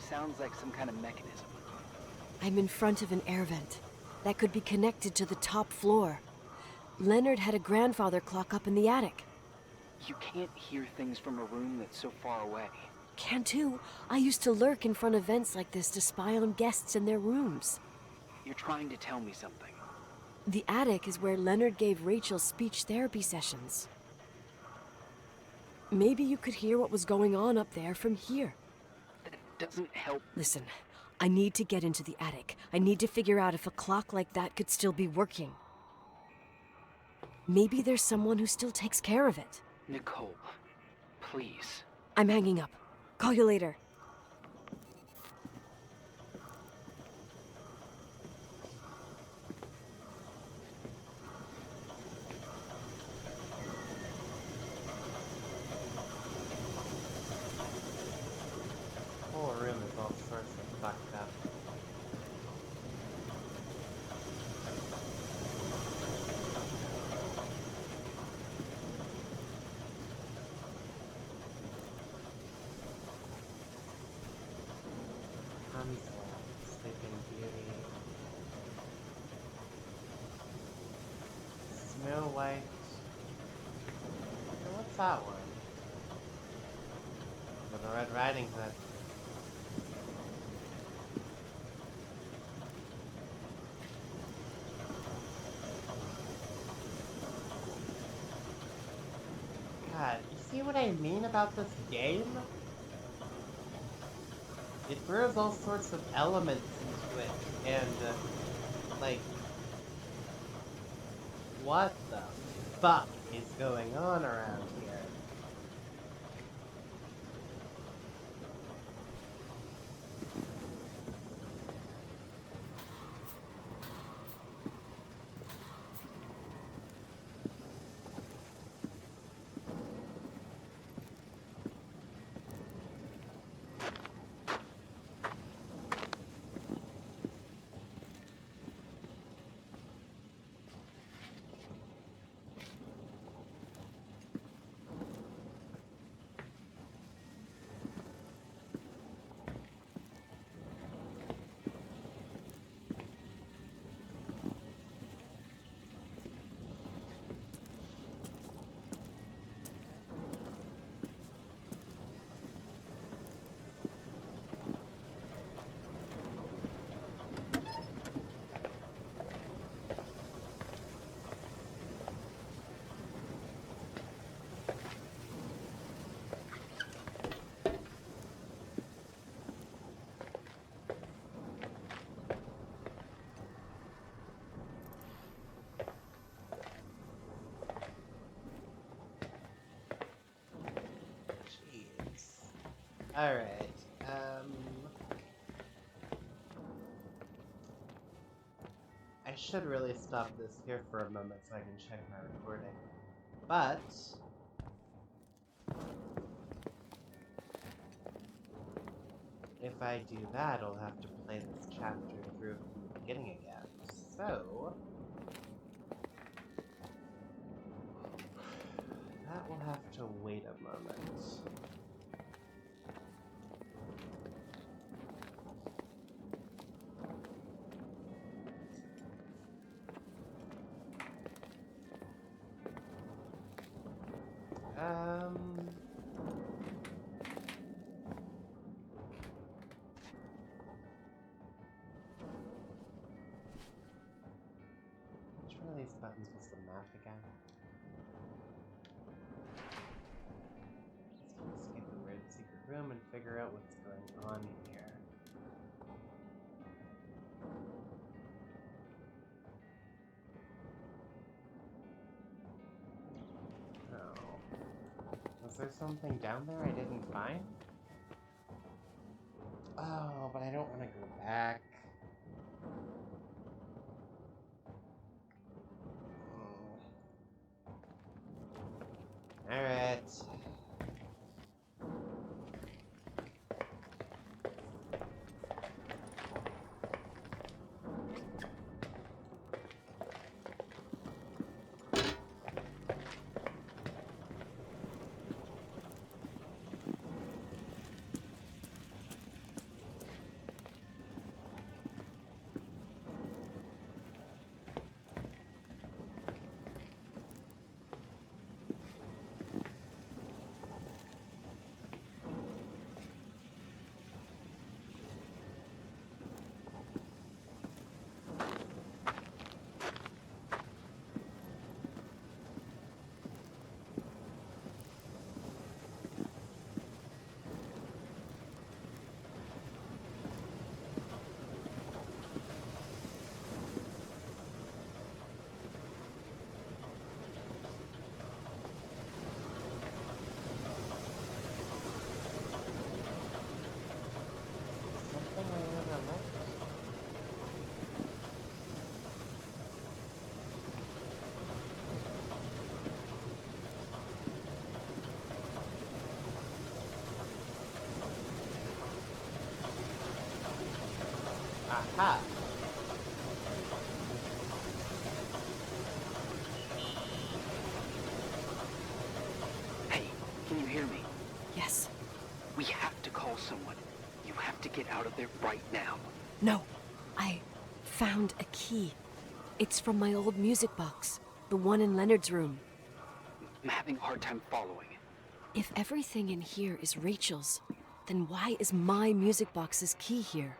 sounds like some kind of mechanism. I'm in front of an air vent. That could be connected to the top floor. Leonard had a grandfather clock up in the attic. You can't hear things from a room that's so far away. Can too. I used to lurk in front of vents like this to spy on guests in their rooms. You're trying to tell me something. The attic is where Leonard gave Rachel speech therapy sessions. Maybe you could hear what was going on up there from here. That doesn't help. Listen, I need to get into the attic. I need to figure out if a clock like that could still be working. Maybe there's someone who still takes care of it. Nicole, please. I'm hanging up. Call you later. The whole room is all sorts of fucked up. Sleeping Beauty, Snow White. Oh, what's that one? With the Red Riding Hood. God, you see what I mean about this game? It throws all sorts of elements into it, and, like, what the fuck is going on around here? Alright, I should really stop this here for a moment so I can check my recording. But if I do that, I'll have to play this chapter through from the beginning again. So that will have to wait a moment. Which one of these buttons was the map again? Let's escape the weird secret room and figure out what's going on here. Oh. Was there something down there I didn't find? Oh, but I don't want to go back. Alright. Aha! Hey, can you hear me? Yes. We have to call someone. You have to get out of there right now. No. I found a key. It's from my old music box. The one in Leonard's room. I'm having a hard time following. If everything in here is Rachel's, then why is my music box's key here?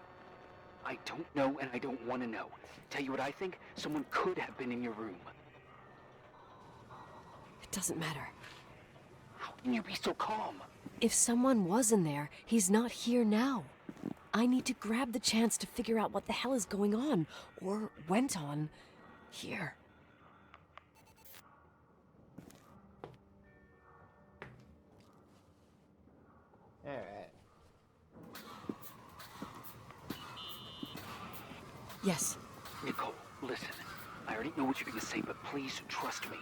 I don't know and I don't want to know. Tell you what I think? Someone could have been in your room. It doesn't matter. How can you be so calm? If someone was in there, he's not here now. I need to grab the chance to figure out what the hell is going on, or went on, here. Alright. Yes. Nicole, listen. I already know what you're going to say, but please trust me.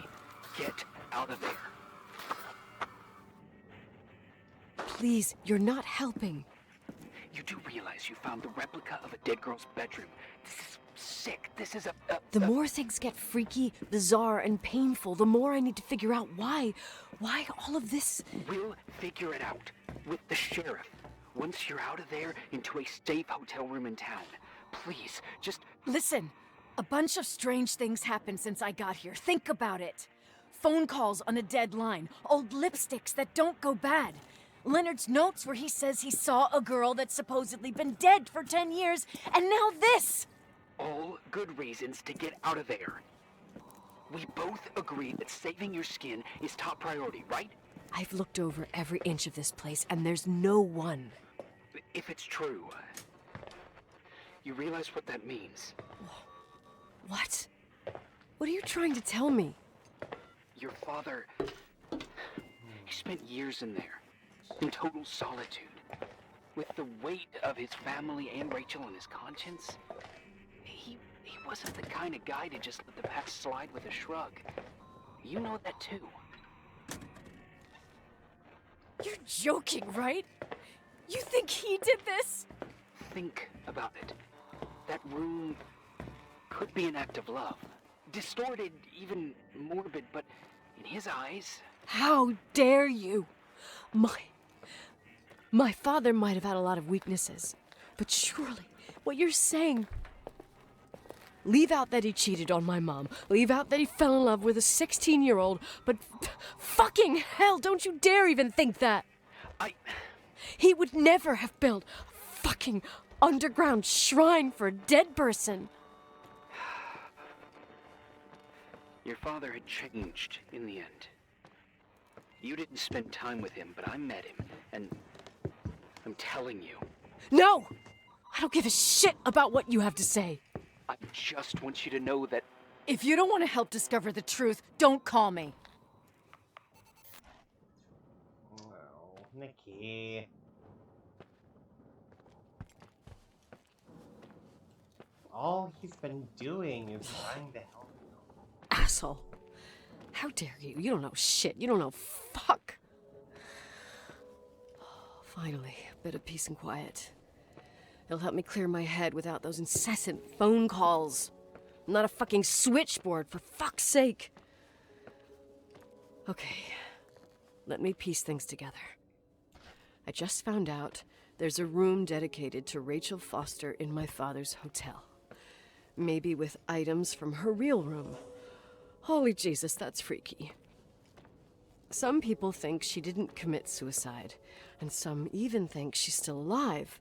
Get out of there. Please, you're not helping. You do realize you found the replica of a dead girl's bedroom. This is sick. This is The more things get freaky, bizarre, and painful, the more I need to figure out why all of this. We'll figure it out. With the sheriff. Once you're out of there, into a safe hotel room in town. Please, just... Listen, a bunch of strange things happened since I got here. Think about it. Phone calls on a dead line, old lipsticks that don't go bad. Leonard's notes where he says he saw a girl that's supposedly been dead for 10 years, and now this! All good reasons to get out of there. We both agree that saving your skin is top priority, right? I've looked over every inch of this place, and there's no one. If it's true, you realize what that means. What? What are you trying to tell me? Your father... He spent years in there, in total solitude. With the weight of his family and Rachel on his conscience, he wasn't the kind of guy to just let the past slide with a shrug. You know that too. You're joking, right? You think he did this? Think about it. That room could be an act of love. Distorted, even morbid, but in his eyes... How dare you? My father might have had a lot of weaknesses, but surely what you're saying... Leave out that he cheated on my mom. Leave out that he fell in love with a 16-year-old, but fucking hell, don't you dare even think that! He would never have built a fucking underground shrine for a dead person. Your father had changed in the end. You didn't spend time with him, but I met him, and I'm telling you. No! I don't give a shit about what you have to say. I just want you to know that... If you don't want to help discover the truth, don't call me. Oh, Nikki. All he's been doing is trying to help you. Asshole. How dare you? You don't know shit. You don't know fuck. Finally, a bit of peace and quiet. It'll help me clear my head without those incessant phone calls. I'm not a fucking switchboard, for fuck's sake. Okay, let me piece things together. I just found out there's a room dedicated to Rachel Foster in my father's hotel. Maybe with items from her real room. Holy Jesus, that's freaky. Some people think she didn't commit suicide, and some even think she's still alive.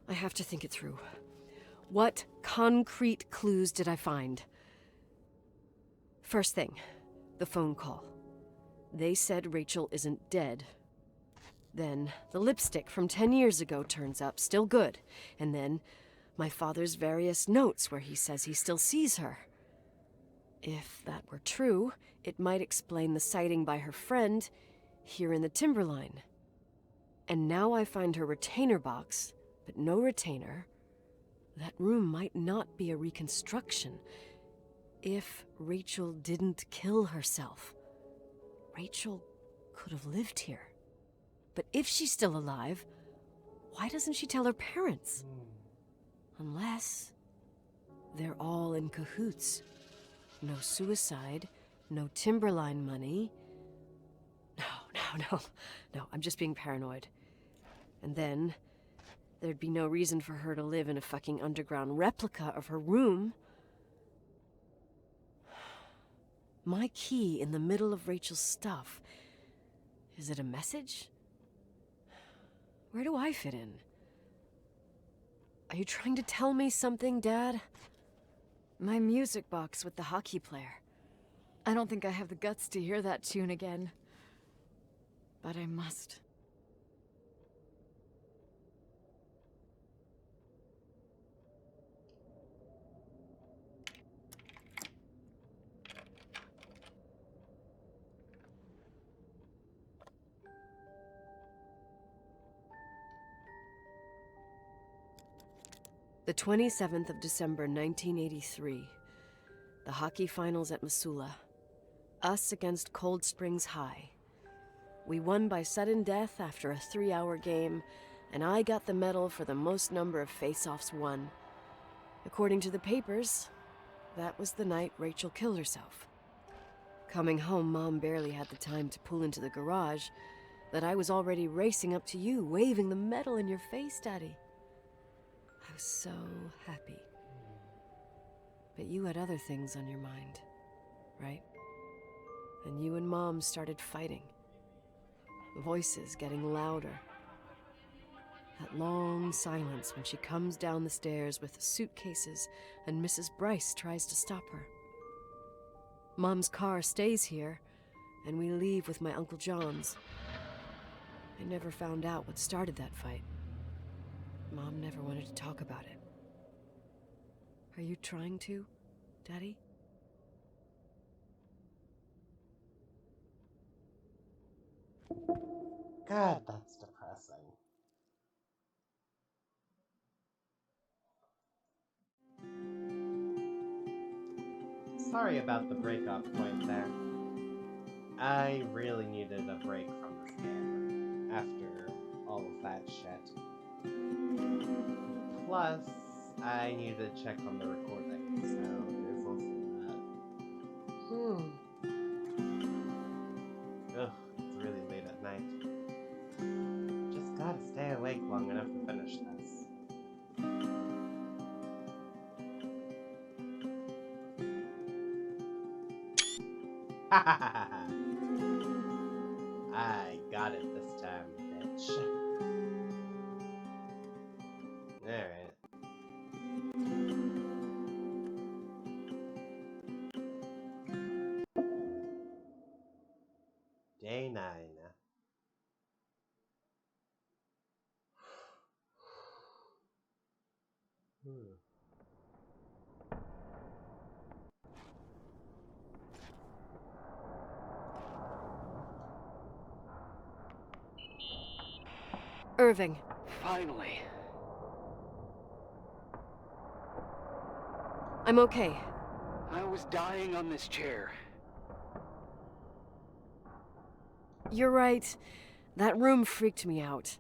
I have to think it through. What concrete clues did I find? First thing, the phone call. They said Rachel isn't dead. Then the lipstick from 10 years ago turns up, still good. And then my father's various notes where he says he still sees her. If that were true, it might explain the sighting by her friend here in the timberline. And now I find her retainer box, but no retainer. That room might not be a reconstruction. If Rachel didn't kill herself, Rachel could have lived here. But if she's still alive, why doesn't she tell her parents? Unless they're all in cahoots. No suicide, no timberline money. No, I'm just being paranoid. And then there'd be no reason for her to live in a fucking underground replica of her room. My key in the middle of Rachel's stuff. Is it a message? Where do I fit in? Are you trying to tell me something, Dad? My music box with the hockey player. I don't think I have the guts to hear that tune again. But I must. The 27th of December, 1983. The hockey finals at Missoula. Us against Cold Springs High. We won by sudden death after a 3-hour game, and I got the medal for the most number of face-offs won. According to the papers, that was the night Rachel killed herself. Coming home, Mom barely had the time to pull into the garage, that I was already racing up to you, waving the medal in your face, Daddy. I was so happy. But you had other things on your mind, right? And you and Mom started fighting. Voices getting louder. That long silence when she comes down the stairs with suitcases and Mrs. Bryce tries to stop her. Mom's car stays here, and we leave with my Uncle John's. I never found out what started that fight. Mom never wanted to talk about it. Are you trying to, Daddy? God, that's depressing. Sorry about the breakoff point there. I really needed a break from this game after all of that shit. Plus, I needed to check on the recording, so there's also that. Ugh, it's really late at night. Just gotta stay awake long enough to finish this. Ha ha ha ha! I got it this time, bitch. Alright. Day 9. Irving. Finally. I'm okay. I was dying on this chair. You're right. That room freaked me out.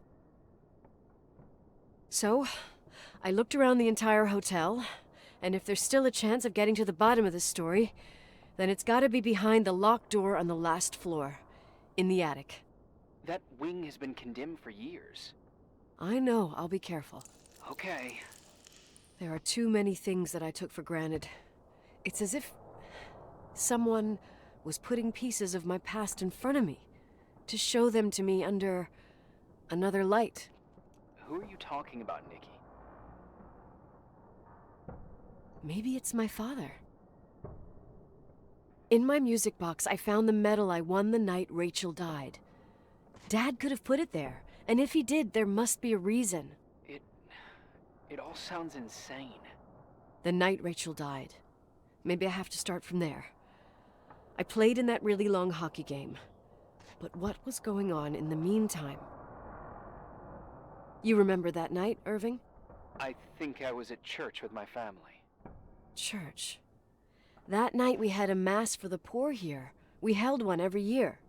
So, I looked around the entire hotel, and if there's still a chance of getting to the bottom of this story, then it's gotta be behind the locked door on the last floor, in the attic. That wing has been condemned for years. I know, I'll be careful. Okay. There are too many things that I took for granted. It's as if someone was putting pieces of my past in front of me, to show them to me under another light. Who are you talking about, Nikki? Maybe it's my father. In my music box, I found the medal I won the night Rachel died. Dad could have put it there, and if he did, there must be a reason. It all sounds insane. The night Rachel died. Maybe I have to start from there. I played in that really long hockey game. But what was going on in the meantime? You remember that night, Irving? I think I was at church with my family. Church. That night we had a mass for the poor here. We held one every year.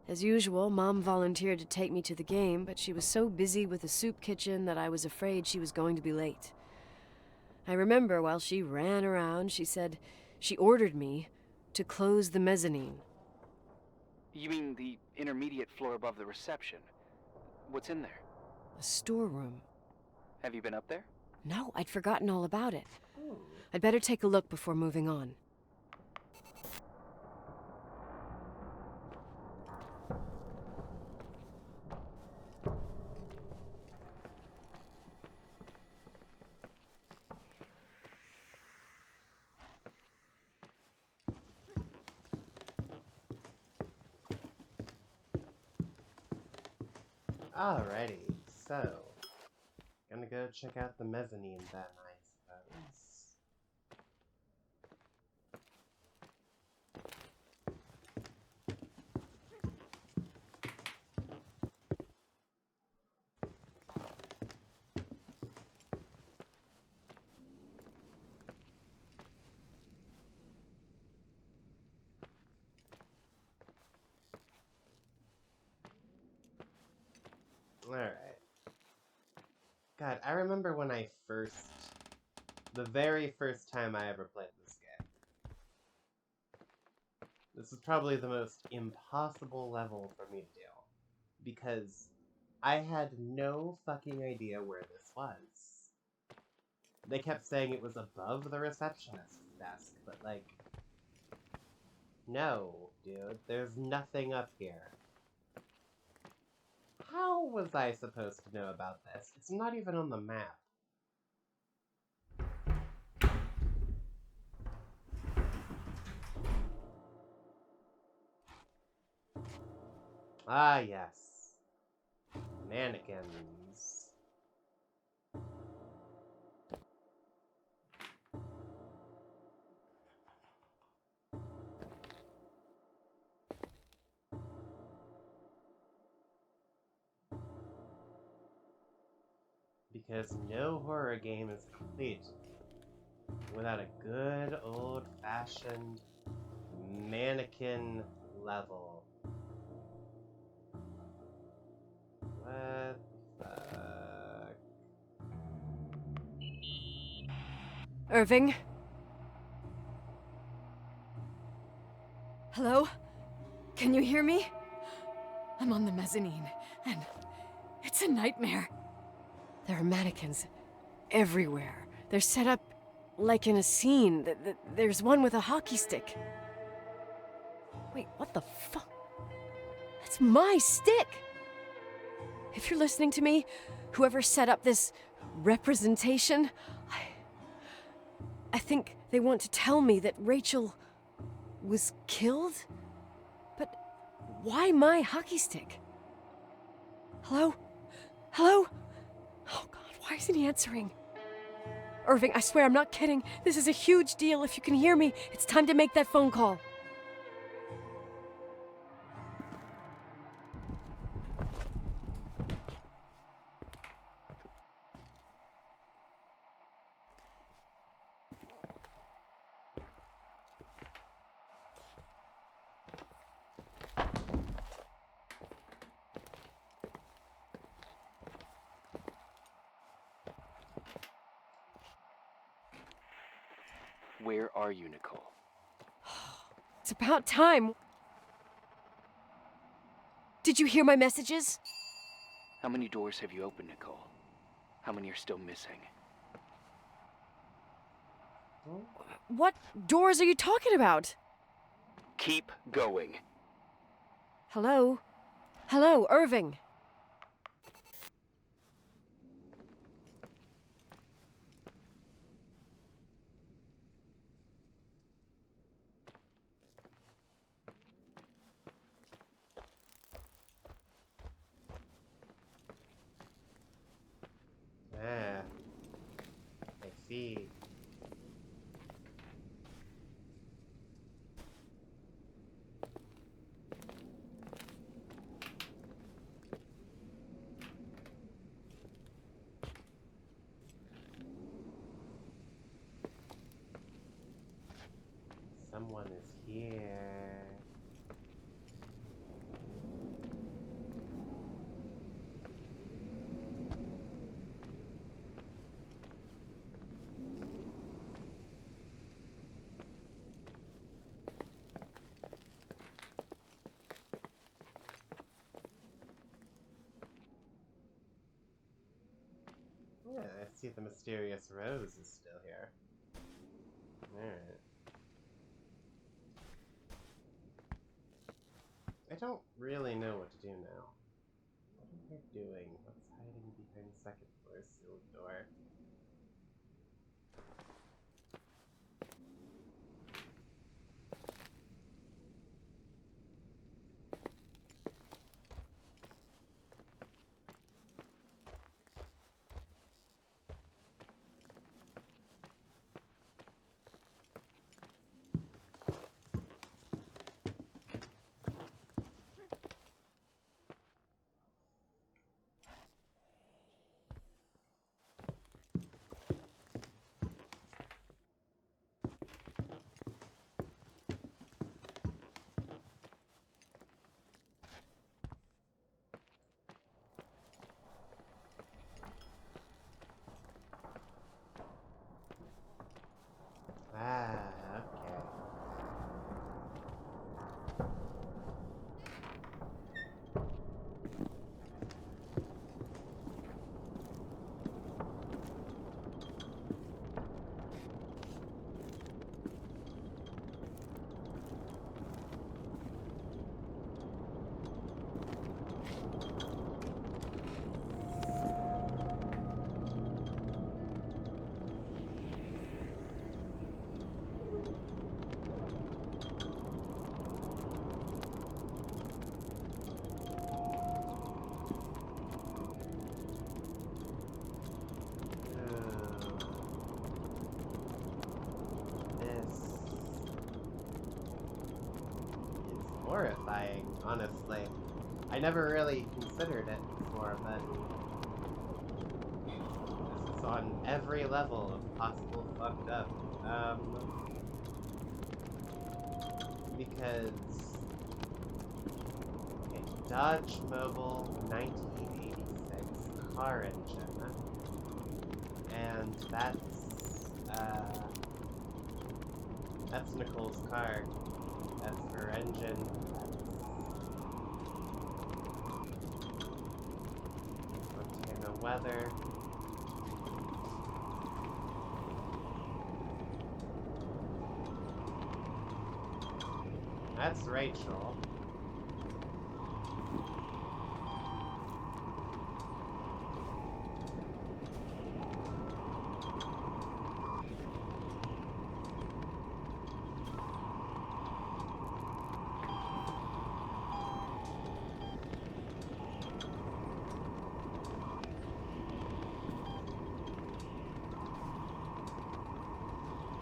As usual, Mom volunteered to take me to the game, but she was so busy with the soup kitchen that I was afraid she was going to be late. I remember while she ran around, she said she ordered me to close the mezzanine. You mean the intermediate floor above the reception? What's in there? A storeroom. Have you been up there? No, I'd forgotten all about it. Ooh. I'd better take a look before moving on. Alrighty, so gonna go check out the mezzanine then, I suppose. Alright. God, I remember when the very first time I ever played this game. This is probably the most impossible level for me to do. Because I had no fucking idea where this was. They kept saying it was above the receptionist's desk, but like... No, dude, there's nothing up here. How was I supposed to know about this? It's not even on the map. Ah, yes. Mannequins. Because no horror game is complete without a good old-fashioned mannequin level. What the fuck? Irving? Hello? Can you hear me? I'm on the mezzanine, and it's a nightmare. There are mannequins everywhere. They're set up like in a scene. There's one with a hockey stick. Wait, what the fuck? That's my stick! If you're listening to me, whoever set up this representation, I think they want to tell me that Rachel was killed? But why my hockey stick? Hello? Hello? Oh God, why isn't he answering? Irving, I swear I'm not kidding. This is a huge deal. If you can hear me, it's time to make that phone call. Where are you, Nicole? It's about time. Did you hear my messages? How many doors have you opened, Nicole? How many are still missing? What doors are you talking about? Keep going. Hello? Hello, Irving. Ah, I see. Someone is here. Yeah, I see the mysterious rose is still here. Alright. I don't really know what to do now. What am I doing? What's hiding behind the second floor sealed door? Ah, okay. Horrifying, honestly. I never really considered it before, but on every level of possible fucked up. Because a Dodge Mobile 1986 car engine, and that's Nicole's car. That's her engine. Montana weather. That's Rachel.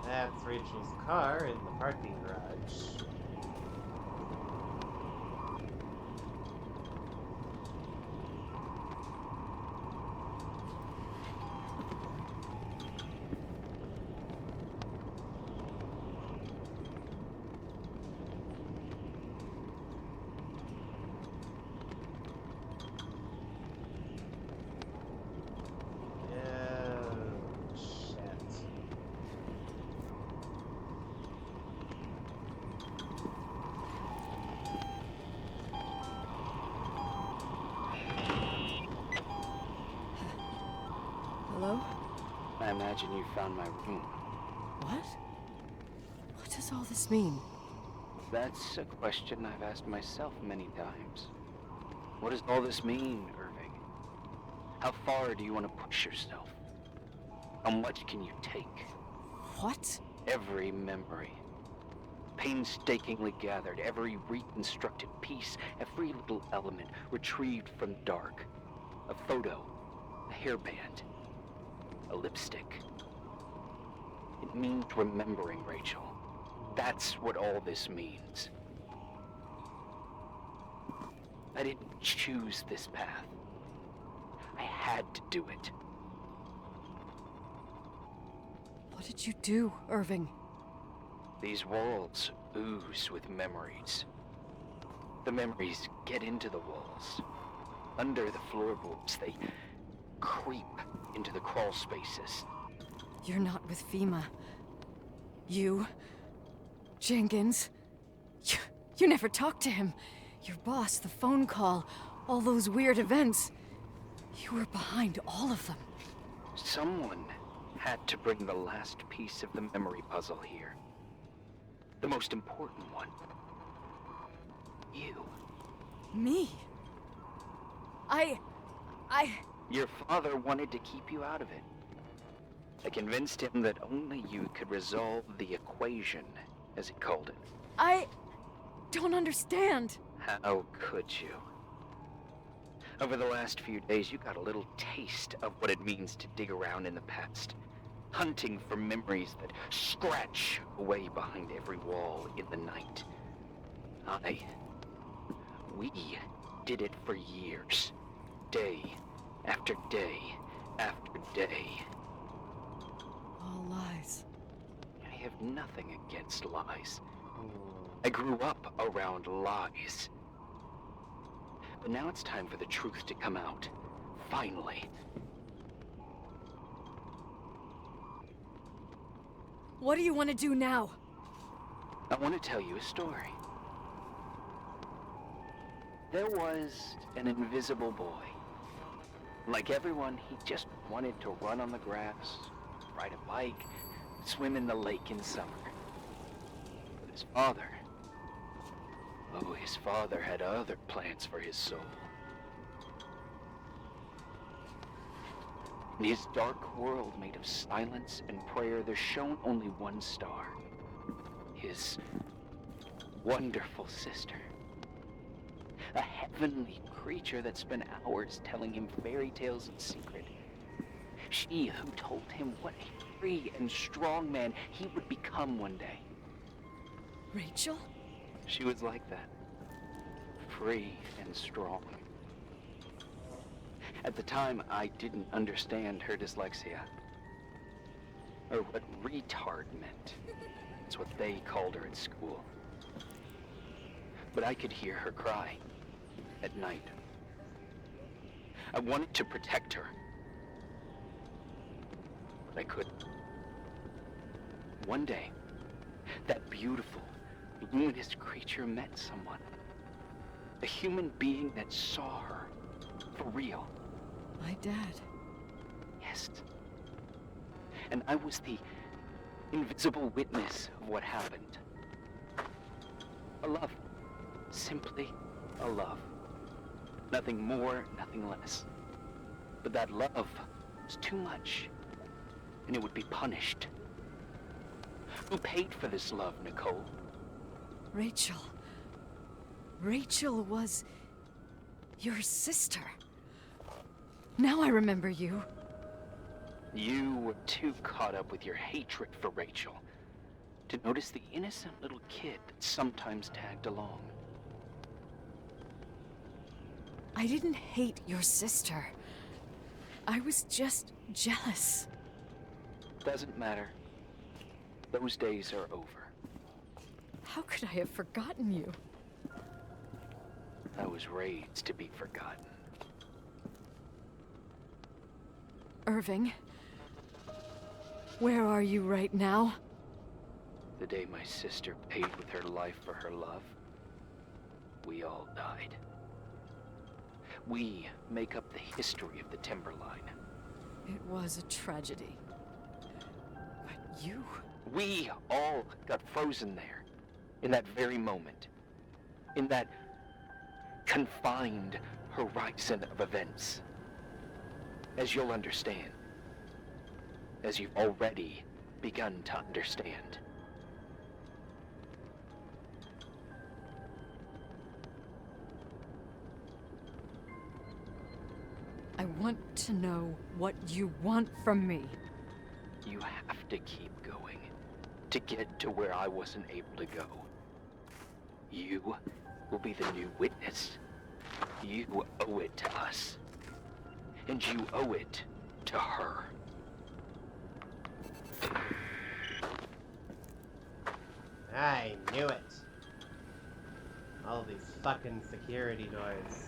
That's Rachel's car in the parking garage. Hello? I imagine you found my room. What? What does all this mean? That's a question I've asked myself many times. What does all this mean, Irving? How far do you want to push yourself? How much can you take? What? Every memory. Painstakingly gathered, every reconstructed piece, every little element retrieved from the dark. A photo, a hairband, a lipstick. It means remembering, Rachel. That's what all this means. I didn't choose this path. I had to do it. What did you do, Irving? These walls ooze with memories. The memories get into the walls. Under the floorboards, they creep into the crawl spaces. You're not with FEMA. You... Jenkins... You never talked to him. Your boss, the phone call, all those weird events. You were behind all of them. Someone had to bring the last piece of the memory puzzle here. The most important one. You. Me? Your father wanted to keep you out of it. I convinced him that only you could resolve the equation, as he called it. I don't understand. How could you? Over the last few days, you got a little taste of what it means to dig around in the past. Hunting for memories that scratch away behind every wall in the night. We did it for years. Day after day after day. All lies. I have nothing against lies. I grew up around lies. But now it's time for the truth to come out. Finally. What do you want to do now? I want to tell you a story. There was an invisible boy. Like everyone, he just wanted to run on the grass, ride a bike, swim in the lake in summer. But his father had other plans for his soul. In his dark world made of silence and prayer, there shone only one star. His wonderful sister. A heavenly creature that spent hours telling him fairy tales in secret. She who told him what a free and strong man he would become one day. Rachel? She was like that. Free and strong. At the time, I didn't understand her dyslexia, or what retard meant. That's what they called her at school. But I could hear her cry at night. I wanted to protect her, but I couldn't. One day, that beautiful, luminous creature met someone. A human being that saw her for real. My dad. Yes. And I was the invisible witness of what happened. A love. Simply a love. Nothing more, nothing less. But that love was too much, and it would be punished. Who paid for this love, Nicole? Rachel. Rachel was your sister. Now I remember you. You were too caught up with your hatred for Rachel to notice the innocent little kid that sometimes tagged along. I didn't hate your sister. I was just jealous. Doesn't matter. Those days are over. How could I have forgotten you? I was raised to be forgotten. Irving, where are you right now? The day my sister paid with her life for her love, we all died. We make up the history of the Timberline. It was a tragedy. But you... We all got frozen there, in that very moment. In that confined horizon of events. As you'll understand. As you've already begun to understand. I want to know what you want from me. You have to keep going to get to where I wasn't able to go. You will be the new witness. You owe it to us. And you owe it to her. I knew it. All these fucking security doors.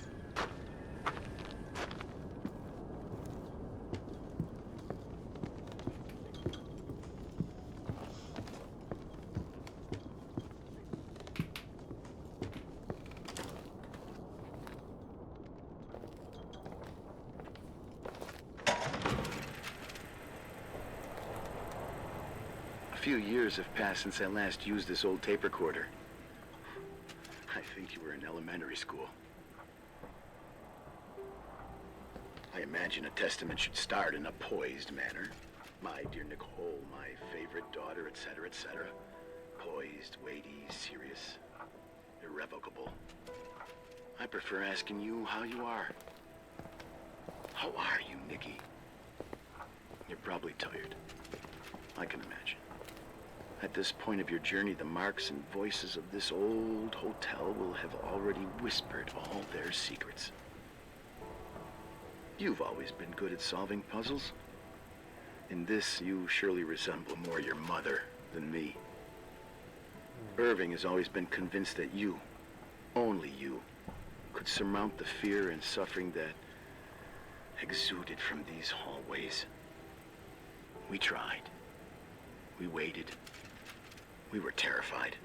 A few years have passed since I last used this old tape recorder. I think you were in elementary school. I imagine a testament should start in a poised manner. My dear Nicole, my favorite daughter, etc., etc. Poised, weighty, serious, irrevocable. I prefer asking you how you are. How are you, Nikki? You're probably tired. I can imagine. At this point of your journey, the marks and voices of this old hotel will have already whispered all their secrets. You've always been good at solving puzzles. In this, you surely resemble more your mother than me. Irving has always been convinced that you, only you, could surmount the fear and suffering that exuded from these hallways. We tried. We waited. We were terrified.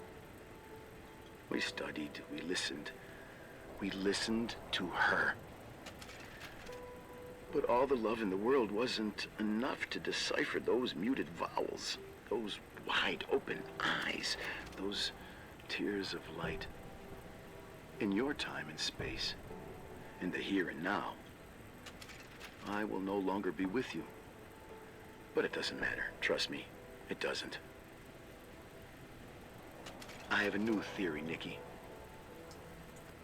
We studied. We listened. We listened to her. But all the love in the world wasn't enough to decipher those muted vowels, those wide open eyes, those tears of light. In your time and space, in the here and now, I will no longer be with you. But it doesn't matter. Trust me, it doesn't. I have a new theory, Nikki.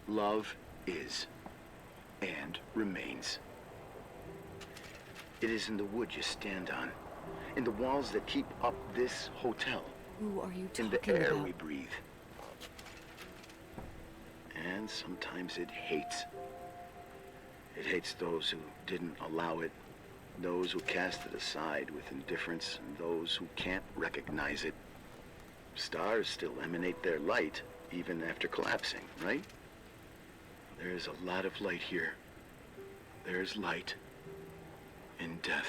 Love is and remains. It is in the wood you stand on, in the walls that keep up this hotel, Who are you talking in the air about? we breathe. And sometimes it hates. It hates those who didn't allow it, those who cast it aside with indifference, and those who can't recognize it. Stars still emanate their light, even after collapsing, right? There is a lot of light here. There is light in death.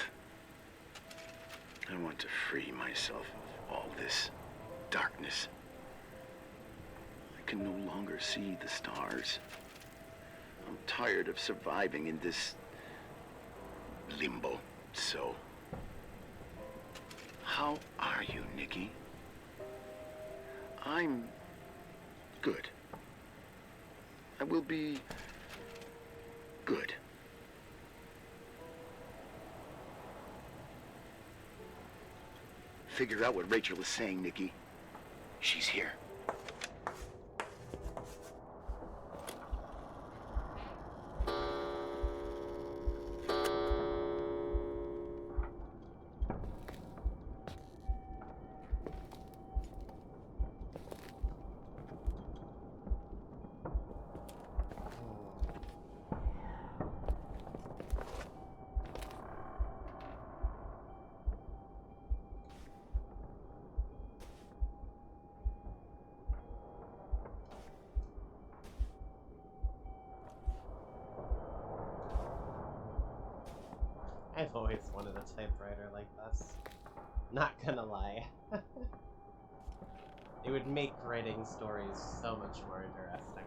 I want to free myself of all this darkness. I can no longer see the stars. I'm tired of surviving in this limbo. So, how are you, Nikki? I'm good. I will be good. Figure out what Rachel is saying, Nikki. She's here. I've always wanted a typewriter like this. Not gonna lie. It would make writing stories so much more interesting.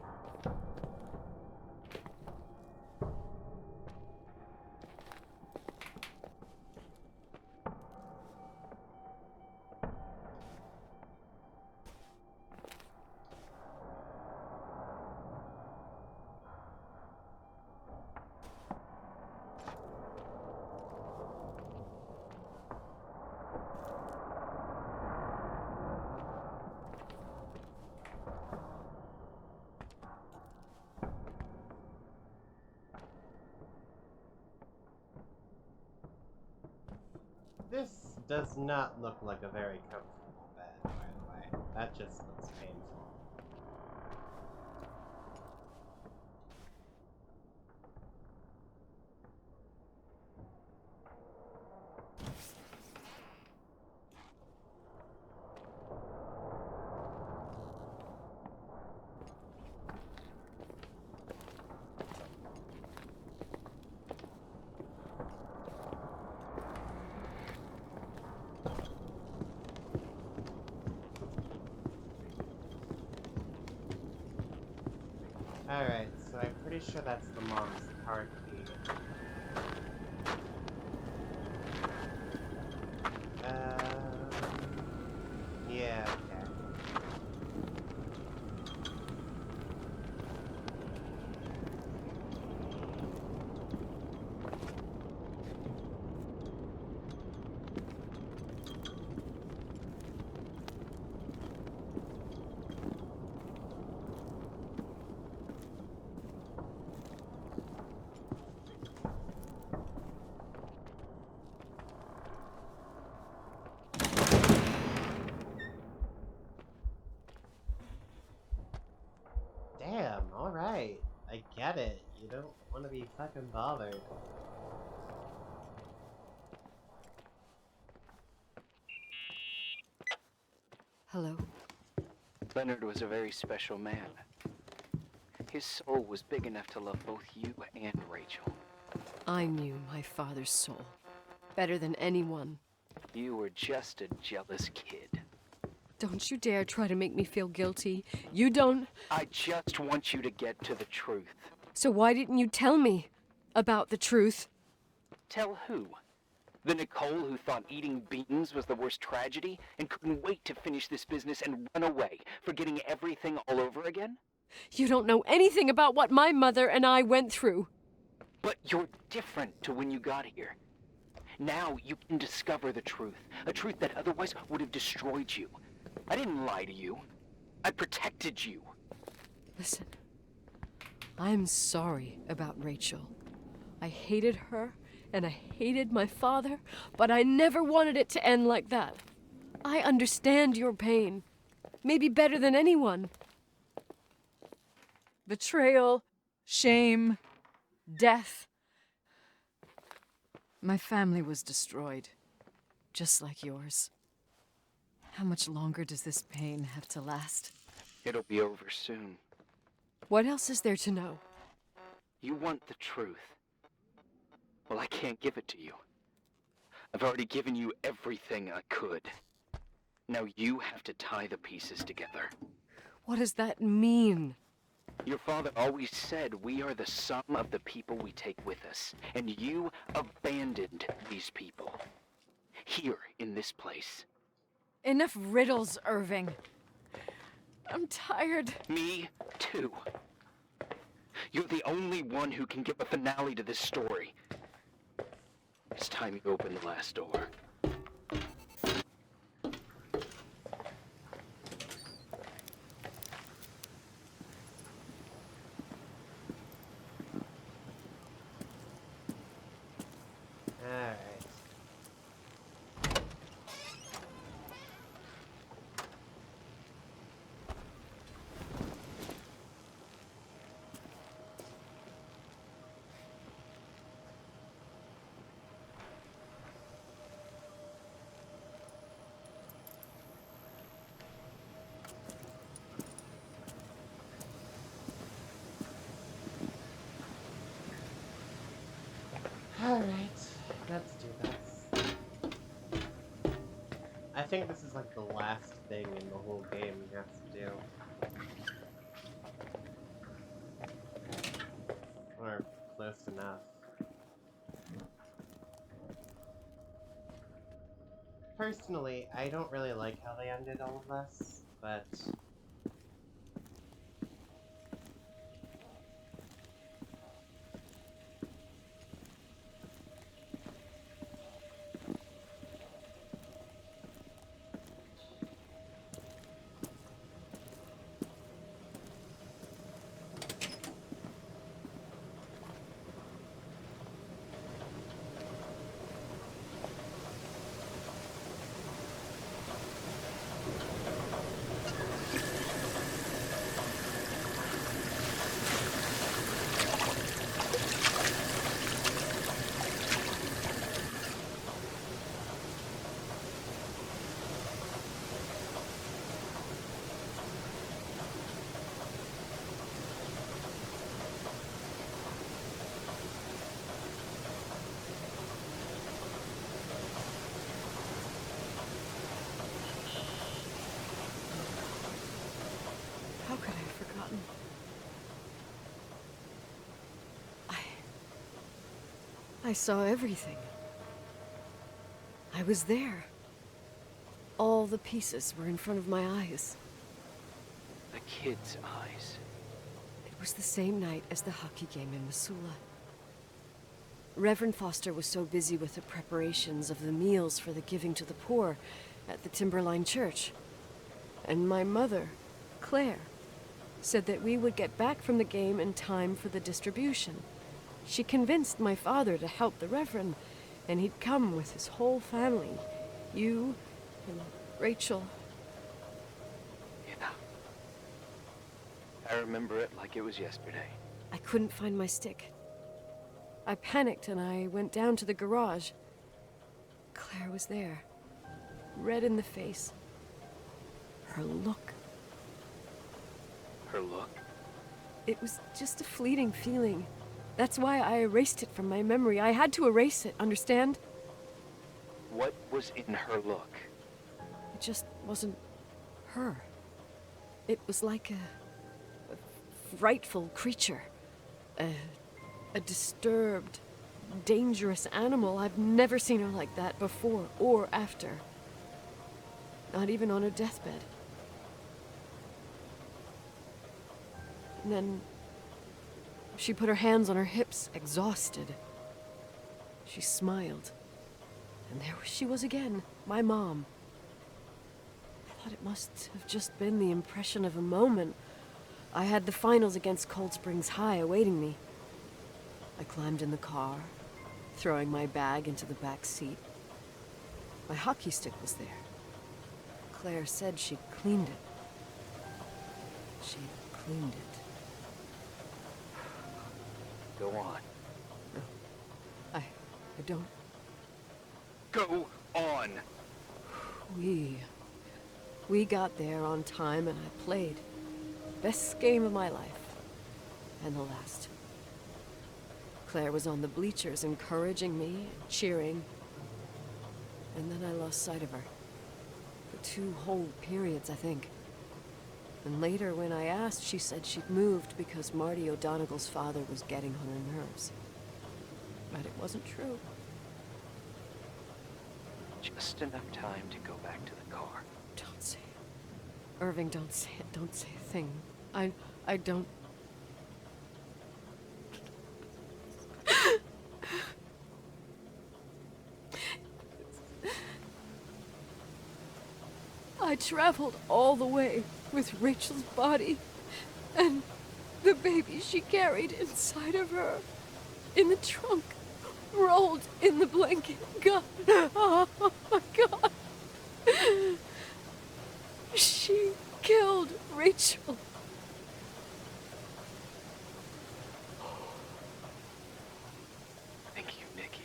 This does not look like a very comfortable bed, by the way. That just looks painful. Alright, so I'm pretty sure that's the mom's car key. Yeah, okay. Damn, alright. I get it. You don't want to be fucking bothered. Hello? Leonard was a very special man. His soul was big enough to love both you and Rachel. I knew my father's soul better than anyone. You were just a jealous kid. Don't you dare try to make me feel guilty. You don't... I just want you to get to the truth. So why didn't you tell me about the truth? Tell who? The Nicole who thought eating beans was the worst tragedy and couldn't wait to finish this business and run away, forgetting everything all over again? You don't know anything about what my mother and I went through. But you're different to when you got here. Now you can discover the truth, a truth that otherwise would have destroyed you. I didn't lie to you. I protected you. Listen, I'm sorry about Rachel. I hated her, and I hated my father, but I never wanted it to end like that. I understand your pain. Maybe better than anyone. Betrayal, shame, death. My family was destroyed, just like yours. How much longer does this pain have to last? It'll be over soon. What else is there to know? You want the truth. Well, I can't give it to you. I've already given you everything I could. Now you have to tie the pieces together. What does that mean? Your father always said we are the sum of the people we take with us, and you abandoned these people. Here, in this place. Enough riddles, Irving. I'm tired. Me, too. You're the only one who can give a finale to this story. It's time you open the last door. Alright. Alright, let's do this. I think this is like the last thing in the whole game you have to do. Or close enough. Personally, I don't really like how they ended all of this, but How could I have forgotten? I saw everything. I was there. All the pieces were in front of my eyes. The kid's eyes. It was the same night as the hockey game in Missoula. Reverend Foster was so busy with the preparations of the meals for the giving to the poor at the Timberline Church. And my mother, Claire, said that we would get back from the game in time for the distribution. She convinced my father to help the Reverend, and he'd come with his whole family. You and Rachel. Yeah. I remember it like it was yesterday. I couldn't find my stick. I panicked and I went down to the garage. Claire was there, red in the face. Her look. Her look? It was just a fleeting feeling. That's why I erased it from my memory. I had to erase it, understand? What was in her look? It just wasn't her. It was like a frightful creature. A disturbed, dangerous animal. I've never seen her like that before or after. Not even on her deathbed. And then she put her hands on her hips, exhausted. She smiled. And there she was again, my mom. I thought it must have just been the impression of a moment. I had the finals against Cold Springs High awaiting me. I climbed in the car, throwing my bag into the back seat. My hockey stick was there. Claire said she'd cleaned it. She'd cleaned it. Go on. I don't... Go on! We got there on time and I played. Best game of my life. And the last. Claire was on the bleachers encouraging me and cheering. And then I lost sight of her. For 2 whole periods, I think. And later, when I asked, she said she'd moved because Marty O'Donegal's father was getting on her nerves. But it wasn't true. Just enough time to go back to the car. Don't say it. Irving, don't say it. Don't say a thing. I don't... I traveled all the way with Rachel's body and the baby she carried inside of her in the trunk, rolled in the blanket. God, oh my God. She killed Rachel. Thank you, Nikki.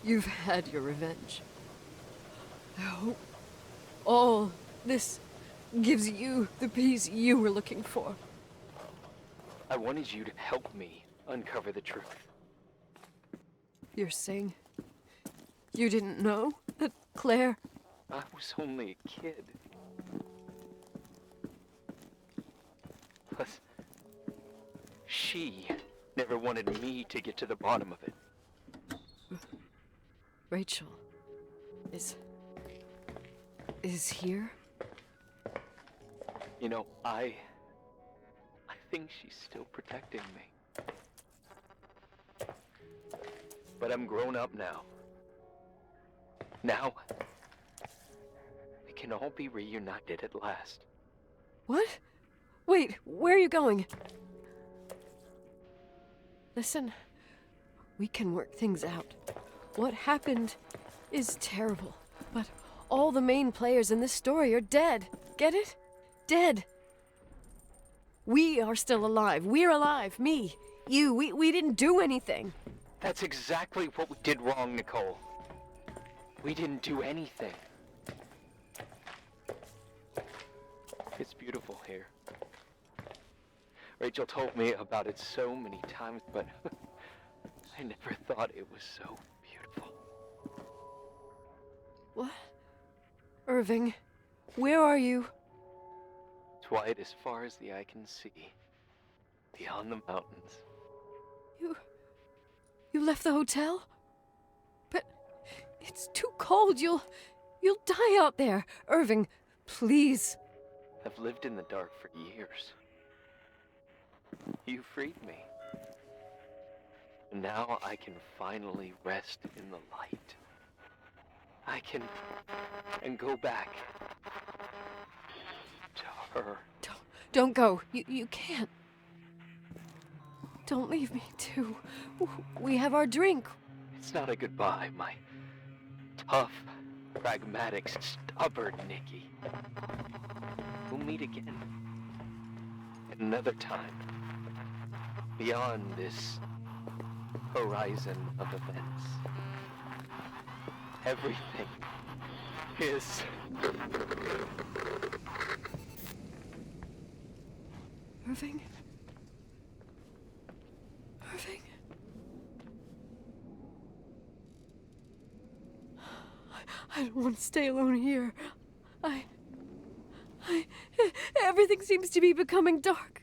You've had your revenge. I hope all this gives you the peace you were looking for. I wanted you to help me uncover the truth. You're saying you didn't know that Claire... I was only a kid. Plus, she never wanted me to get to the bottom of it. Rachel is here? You know, I think she's still protecting me. But I'm grown up now. Now, we can all be reunited at last. What? Wait, where are you going? Listen, we can work things out. What happened is terrible, but all the main players in this story are dead. Get it? Dead. We are still alive. We're alive. Me, you, we didn't do anything. That's exactly what we did wrong, Nicole. We didn't do anything. It's beautiful here. Rachel told me about it so many times, but I never thought it was so beautiful. What? Irving, where are you? It's white as far as the eye can see, beyond the mountains. You left the hotel? But it's too cold. You'll die out there. Irving, please. I've lived in the dark for years. You freed me. And now I can finally rest in the light. I can go back to her. Don't go. You can't. Don't leave me, too. We have our drink. It's not a goodbye, my tough, pragmatic, stubborn Nikki. We'll meet again. At another time. Beyond this horizon of events. Everything is... Irving? Irving? I don't want to stay alone here. Everything seems to be becoming dark.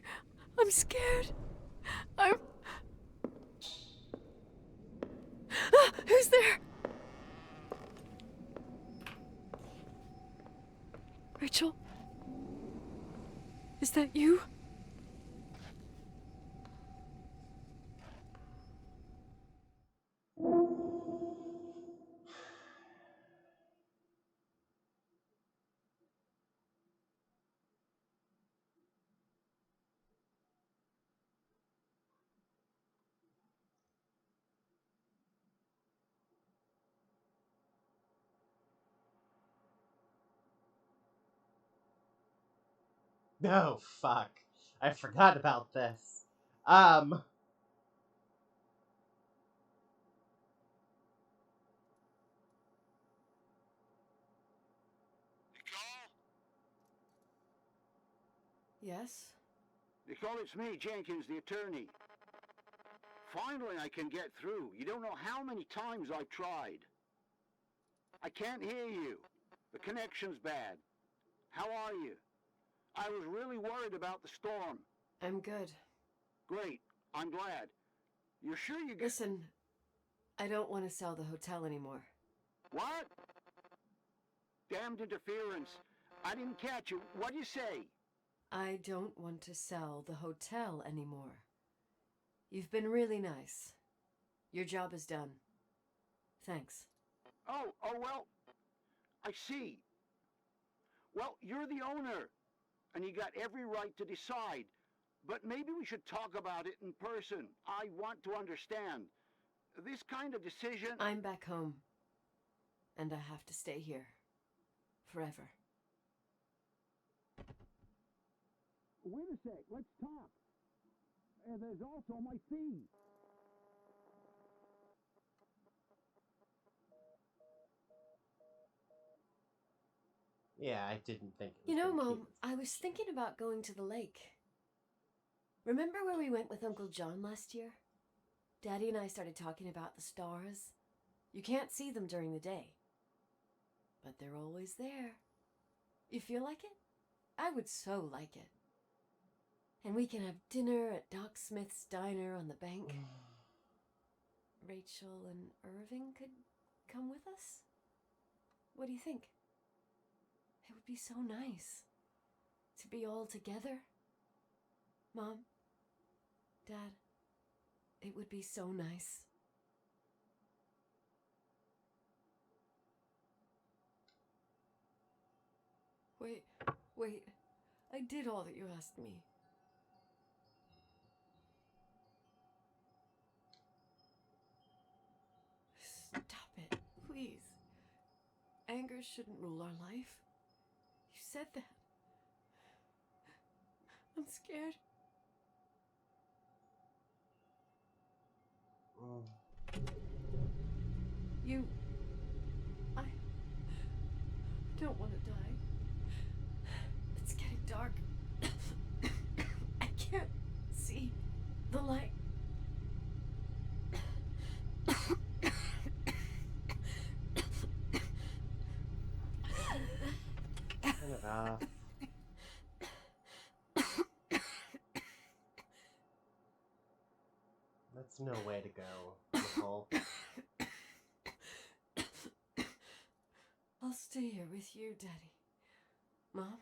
I'm scared. Who's there? Rachel? Is that you? Oh, fuck. I forgot about this. Yes? Nicole, it's me, Jenkins, the attorney. Finally, I can get through. You don't know how many times I've tried. I can't hear you. The connection's bad. How are you? I was really worried about the storm. I'm good. Great. I'm glad. You're sure you get... Listen, I don't want to sell the hotel anymore. What? Damned interference. I didn't catch you. What'd you say? I don't want to sell the hotel anymore. You've been really nice. Your job is done. Thanks. Oh, well, I see. Well, you're the owner, and you got every right to decide. But maybe we should talk about it in person. I want to understand. This kind of decision... I'm back home, and I have to stay here. Forever. Wait a sec, let's talk. There's also my fee. Yeah, I didn't think it was You know, gonna Mom, keep- I was thinking about going to the lake. Remember where we went with Uncle John last year? Daddy and I started talking about the stars. You can't see them during the day, but they're always there. You feel like it? I would so like it. And we can have dinner at Doc Smith's diner on the bank. Rachel and Irving could come with us? What do you think? It would be so nice to be all together. Mom, Dad, it would be so nice. Wait, I did all that you asked me. Stop it, please. Anger shouldn't rule our life. You said that. I'm scared. I don't want to die. It's getting dark. I can't see the light. Turn it off. That's no way to go, Nicole. I'll stay here with you, Daddy. Mom,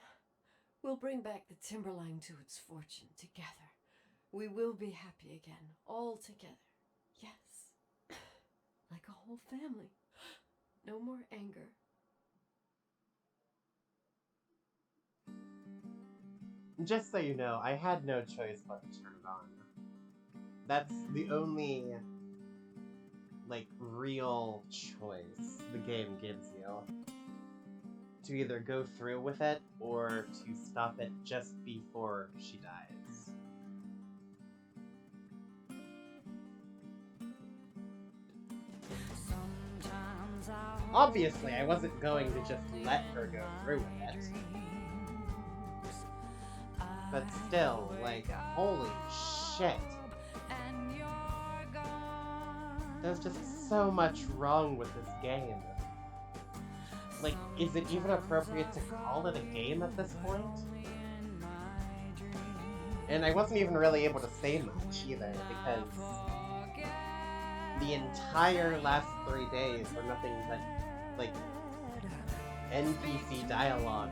we'll bring back the Timberline to its fortune together. We will be happy again, all together. Yes. Like a whole family. No more anger. Just so you know, I had no choice but to turn it on. That's the only, like, real choice the game gives you. To either go through with it, or to stop it just before she dies. Obviously, I wasn't going to just let her go through with it. But still, like, holy shit. There's just so much wrong with this game. Like, is it even appropriate to call it a game at this point? And I wasn't even really able to say much either, because the entire last 3 days were nothing but, like, NPC dialogue.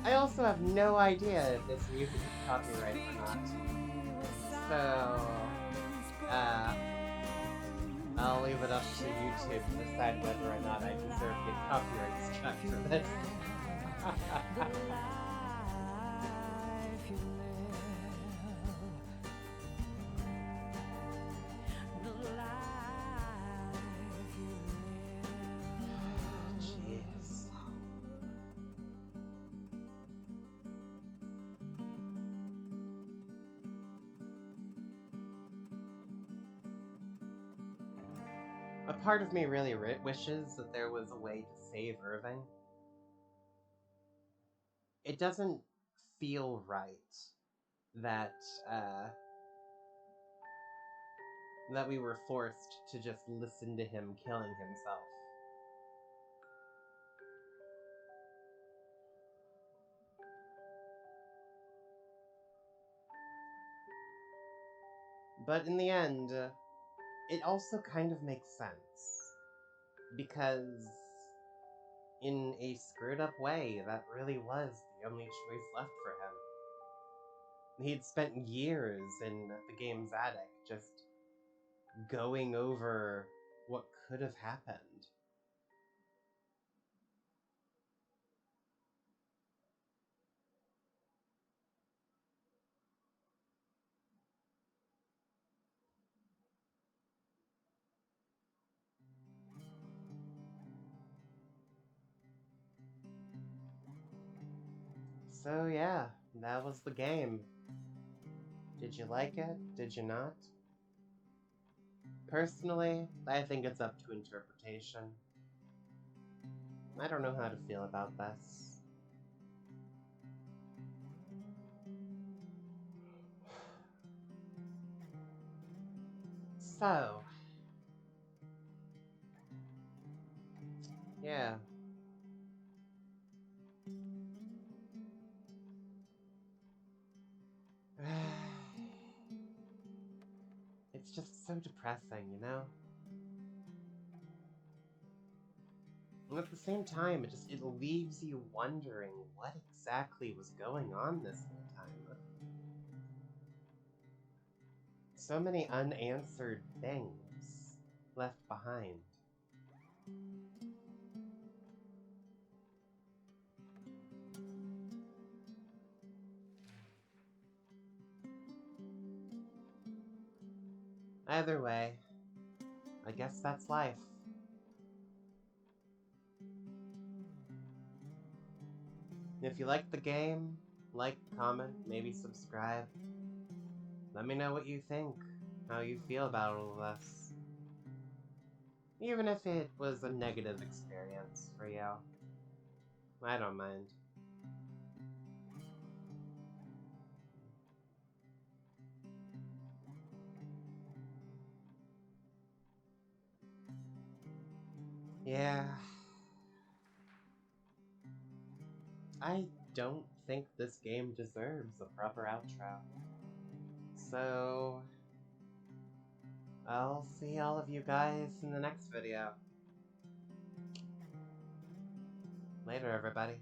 I also have no idea if this music is copyright or not. So, I'll leave it up to YouTube to decide whether or not I deserve to get copyright struck for this. part of me really wishes that there was a way to save Irving. It doesn't feel right that that we were forced to just listen to him killing himself. But in the end, it also kind of makes sense. Because in a screwed up way, that really was the only choice left for him. He'd spent years in the game's attic just going over what could have happened. So yeah, that was the game. Did you like it? Did you not? Personally, I think it's up to interpretation. I don't know how to feel about this. So, yeah. It's just so depressing, you know? And at the same time, it leaves you wondering what exactly was going on this whole time. So many unanswered things left behind. Either way, I guess that's life. If you like the game, like, comment, maybe subscribe. Let me know what you think, how you feel about all of this. Even if it was a negative experience for you. I don't mind. Yeah. I don't think this game deserves a proper outro. So, I'll see all of you guys in the next video. Later, everybody.